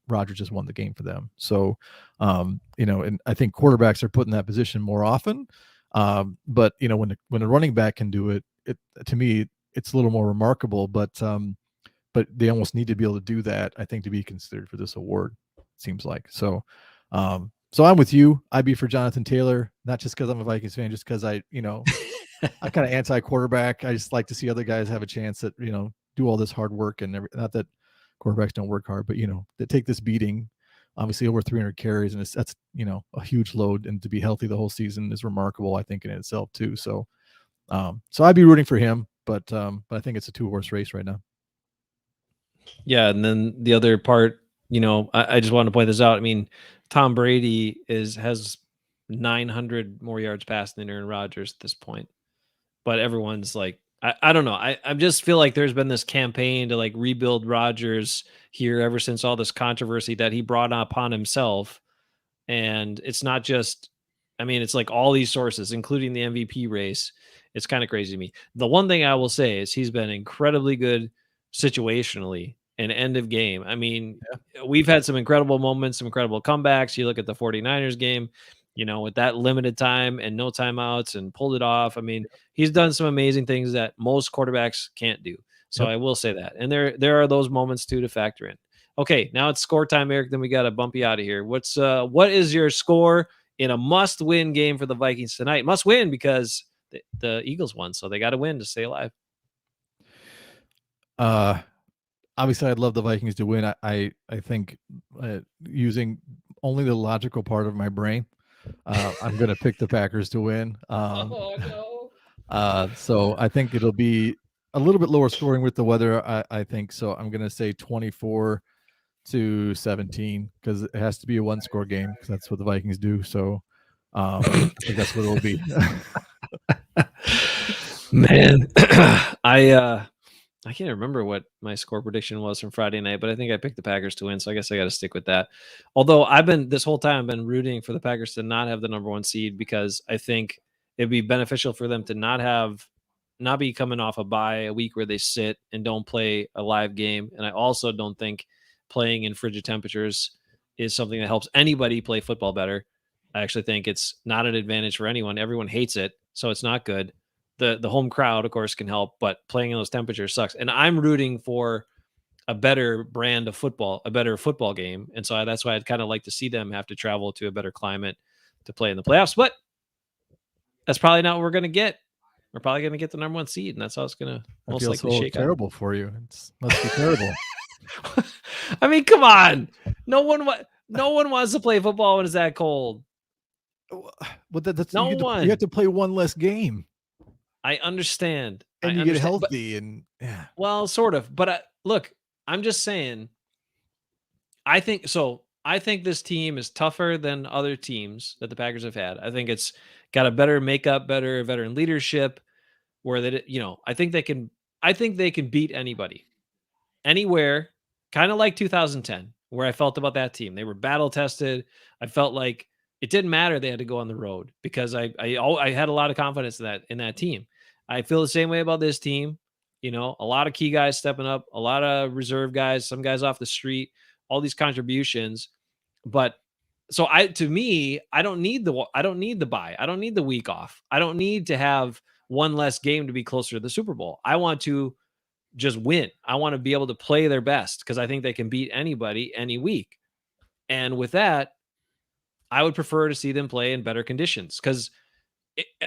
Rodgers just won the game for them. So, and I think quarterbacks are put in that position more often. But when a running back can do it, to me it's a little more remarkable. But they almost need to be able to do that, I think, to be considered for this award. It seems like so. So I'm with you. I'd be for Jonathan Taylor, not just because I'm a Vikings fan, just because I'm kind of anti-quarterback. I just like to see other guys have a chance that do all this hard work and not that quarterbacks don't work hard, but that take this beating. Obviously, over 300 carries, and that's a huge load, and to be healthy the whole season is remarkable, I think, in itself too. So I'd be rooting for him, but I think it's a 2-horse race right now. yeah. And then the other part, I just want to point this out. I mean, Tom Brady has 900 more yards passing than Aaron Rodgers at this point. But everyone's like, I don't know. I just feel like there's been this campaign to like rebuild Rodgers here ever since all this controversy that he brought upon himself. And it's not just, I mean, it's like all these sources, including the MVP race. It's kind of crazy to me. The one thing I will say is he's been incredibly good situationally and end of game. I mean, we've had some incredible moments, some incredible comebacks. You look at the 49ers game, with that limited time and no timeouts and pulled it off. I mean, he's done some amazing things that most quarterbacks can't do. So Yep. I will say that. And there are those moments too to factor in. Okay, now it's score time, Eric. Then we got to bump you out of here. What is your score in a must-win game for the Vikings tonight? Must win because the Eagles won, so they got to win to stay alive. Obviously, I'd love the Vikings to win. I think using only the logical part of my brain, I'm going to pick the Packers to win. Oh no! So I think it'll be a little bit lower scoring with the weather. I think so. I'm going to say 24-17 because it has to be a one-score game because that's what the Vikings do. So I think that's what it'll be. Man, I can't remember what my score prediction was from Friday night, but I think I picked the Packers to win, so I guess I got to stick with that. Although this whole time I've been rooting for the Packers to not have the number 1 seed because I think it'd be beneficial for them to not be coming off a bye a week where they sit and don't play a live game. And I also don't think playing in frigid temperatures is something that helps anybody play football better. I actually think it's not an advantage for anyone. Everyone hates it, so it's not good. The home crowd, of course, can help, but playing in those temperatures sucks. And I'm rooting for a better brand of football, a better football game. And so that's why I'd kind of like to see them have to travel to a better climate to play in the playoffs. But that's probably not what we're going to get. We're probably going to get the number 1 seed, and that's how it's going to most likely shake out. Terrible for you. It must be terrible. I mean, come on. No one wants to play football when it's that cold. Well, you have to play one less game. I understand. And you get healthy and yeah. Well, sort of. But look, I'm just saying, I think this team is tougher than other teams that the Packers have had. I think it's got a better makeup, better veteran leadership where I think they can beat anybody, anywhere, kind of like 2010, where I felt about that team. They were battle tested. I felt like it didn't matter. They had to go on the road because I had a lot of confidence in that team. I feel the same way about this team. A lot of key guys stepping up, a lot of reserve guys, some guys off the street, all these contributions. But So to me, I don't need the bye. I don't need the week off. I don't need to have one less game to be closer to the Super Bowl. I want to just win. I want to be able to play their best because I think they can beat anybody any week. And with that, I would prefer to see them play in better conditions because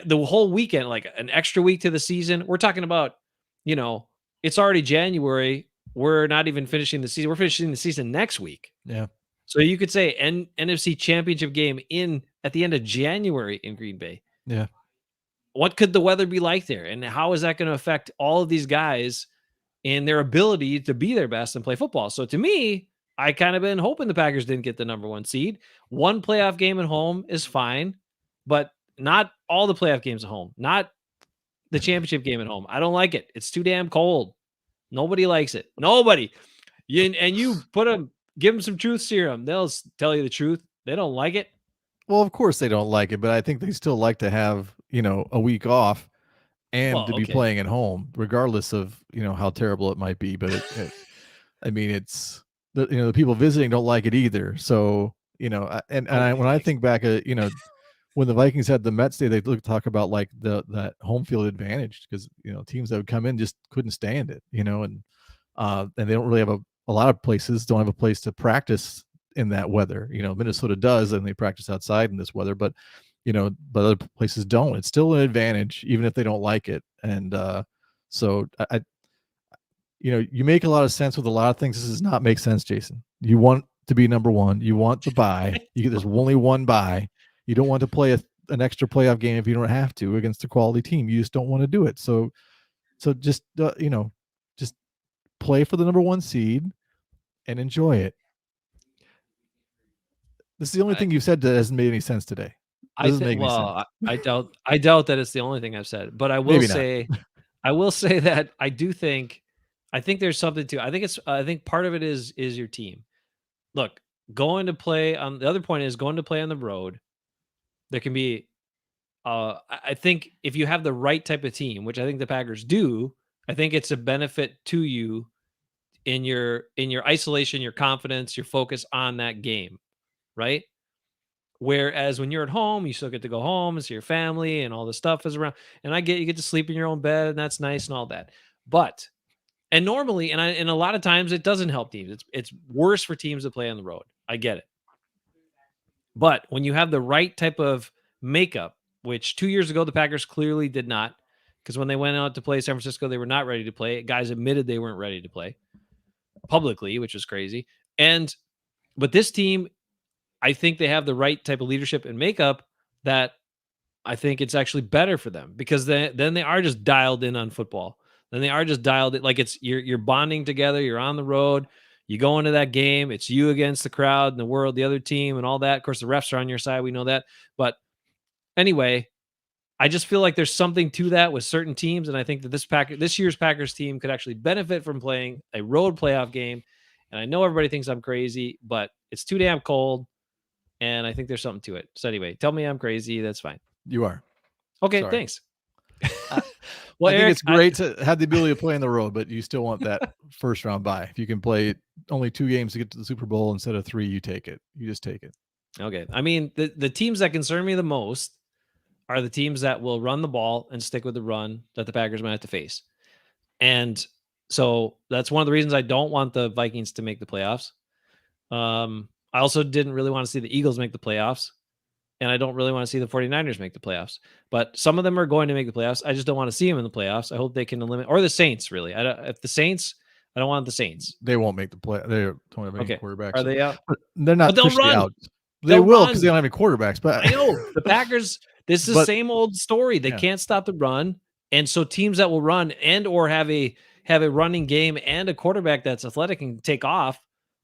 the whole weekend, like an extra week to the season, we're talking about, you know, it's already January. We're not even finishing the season. We're finishing the season next week. Yeah. So you could say NFC Championship game at the end of January in Green Bay. Yeah. What could the weather be like there? And how is that going to affect all of these guys and their ability to be their best and play football? So to me, I kind of been hoping the Packers didn't get the number 1 seed. One playoff game at home is fine, but not all the playoff games at home. Not the championship game at home. I don't like it. It's too damn cold. Nobody likes it. Nobody. You give them some truth serum. They'll tell you the truth. They don't like it. Well, of course they don't like it, but I think they still like to have, a week off and Well, to be okay. playing at home, regardless of, how terrible it might be. But I mean, it's the people visiting don't like it either. So, when I think back at, when the Vikings had the Mets day, they talk about like that home field advantage because, teams that would come in just couldn't stand it, and they don't really have a lot of places don't have a place to practice in that weather. Minnesota does, and they practice outside in this weather, but other places don't. It's still an advantage, even if they don't like it. And so you make a lot of sense with a lot of things. This does not make sense, Jason. You want to be number 1. You want the bye. There's only one bye. You don't want to play an extra playoff game if you don't have to against a quality team. You just don't want to do it. So just just play for the number 1 seed and enjoy it. This is the only thing you've said that hasn't made any sense today. Doesn't make any sense. I doubt that it's the only thing I've said, but I will Maybe not. say, that I think there's something to. I think part of it is your team. Look, going to play on the other point is going to play on the road. There can be, I think if you have the right type of team, which I think the Packers do, I think it's a benefit to you in your isolation, your confidence, your focus on that game, right? Whereas when you're at home, you still get to go home and see your family and all the stuff is around. And you get to sleep in your own bed and that's nice and all that. But and normally, and a lot of times it doesn't help teams. It's worse for teams that play on the road. I get it. But when you have the right type of makeup, which 2 years ago the Packers clearly did not, because when they went out to play San Francisco, they were not ready to play. Guys admitted they weren't ready to play publicly, which was crazy. But this team, I think they have the right type of leadership and makeup that I think it's actually better for them because then they are just dialed in on football. Then they are just dialed in, like you're bonding together. You're on the road. You go into that game. It's you against the crowd and the world, the other team, and all that. Of course, the refs are on your side. We know that. But anyway, I just feel like there's something to that with certain teams, and I think that this year's Packers team could actually benefit from playing a road playoff game. And I know everybody thinks I'm crazy, but it's too damn cold. And I think there's something to it. So anyway, tell me I'm crazy. That's fine. You are. Okay, Sorry. thanks. Well, I think it's great to have the ability to play on the road, but you still want that first round bye. If you can play only 2 games to get to the Super Bowl instead of 3, you take it. You just take it. Okay. I mean, the teams that concern me the most are the teams that will run the ball and stick with the run that the Packers might have to face. And so that's one of the reasons I don't want the Vikings to make the playoffs. I also didn't really want to see the Eagles make the playoffs. And I don't really want to see the 49ers make the playoffs. But some of them are going to make the playoffs. I just don't want to see them in the playoffs. I hope they can eliminate, or the Saints, really. If the Saints, I don't want the Saints. They won't make the play. They don't have any quarterbacks. Are they out? They're not they'll officially run. out. They will because they don't have any quarterbacks. But I know the Packers. This is the same old story. They can't stop the run, and so teams that will run and or have a running game and a quarterback that's athletic and take off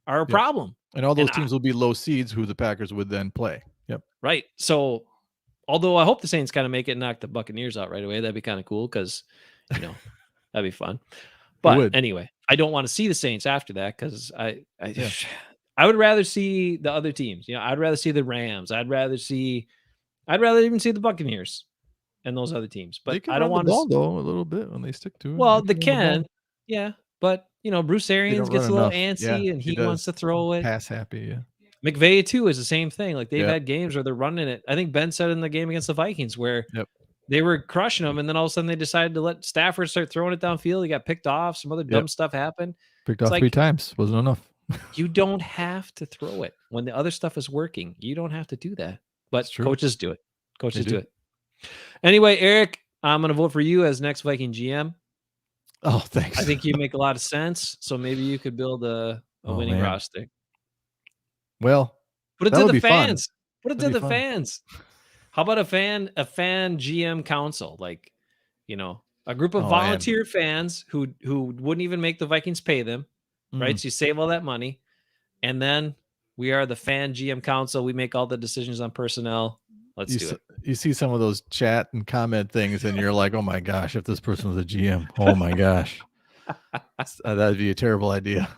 are a problem. And all those teams will be low seeds who the Packers would then play. Yep. Right. So, although I hope the Saints kind of make it and knock the Buccaneers out right away, that'd be kind of cool because, that'd be fun. But anyway, I don't want to see the Saints after that because I would rather see the other teams. I'd rather see the Rams. I'd rather even see the Buccaneers and those other teams. But I don't want to though a little bit when they stick to it. Well, they can. Yeah. But Bruce Arians gets a little antsy and he wants to throw it. Pass happy, yeah. McVay too is the same thing. Like they've Yeah. had games where they're running it. I think Ben said in the game against the Vikings where Yep. they were crushing them, and then all of a sudden they decided to let Stafford start throwing it downfield. He got picked off. Some other dumb Yep. stuff happened. Picked It's off 3 like times. Wasn't enough. you don't have to throw it when the other stuff is working. You don't have to do that. But It's true. coaches do it. Coaches They do do. it. Anyway, Eric, I'm going to vote for you as next Viking GM. Oh, thanks. I think you make a lot of sense. So maybe you could build a Oh, winning man. roster. Well, Put it that to would the be fun. fans. Put it to That'd be the fun. fans. How about a fan GM council? Like, a group of Oh, man. volunteer fans who wouldn't even make the Vikings pay them, right? Mm. So you save all that money. And then we are the fan GM council. We make all the decisions on personnel. Let's do it. You see some of those chat and comment things, and you're like, "Oh my gosh, if this person was a GM, oh my gosh, that'd be a terrible idea."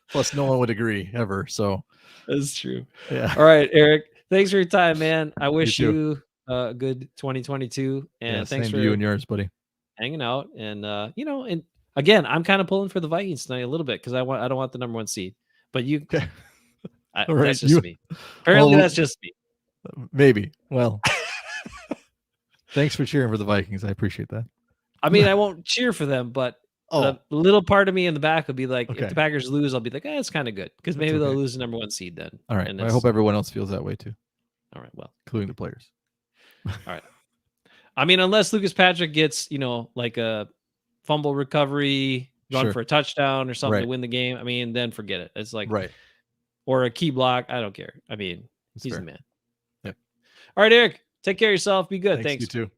Plus, no one would agree ever. So That's true. yeah. All right, Eric. Thanks for your time, man. I wish too. you a good 2022, and Yeah, thanks same for to you and yours, buddy. hanging out. And and again, I'm kind of pulling for the Vikings tonight a little bit because I don't want the number 1 seed. But you, Okay. All right, that's just me. Apparently, that's just me. Maybe. Well, thanks for cheering for the Vikings. I appreciate that. I mean, I won't cheer for them, but the little part of me in the back would be like, if the Packers lose, I'll be like, it's kind of good because maybe they'll lose the number 1 seed then. All right. I hope everyone else feels that way too. All right. Well, including the players. All right. I mean, unless Lucas Patrick gets, like a fumble recovery, run for a touchdown or something to win the game. I mean, then forget it. It's like, or a key block. I don't care. I mean, he's the man. Yeah. All right, Eric, take care of yourself. Be good. Thanks. Thanks. You too.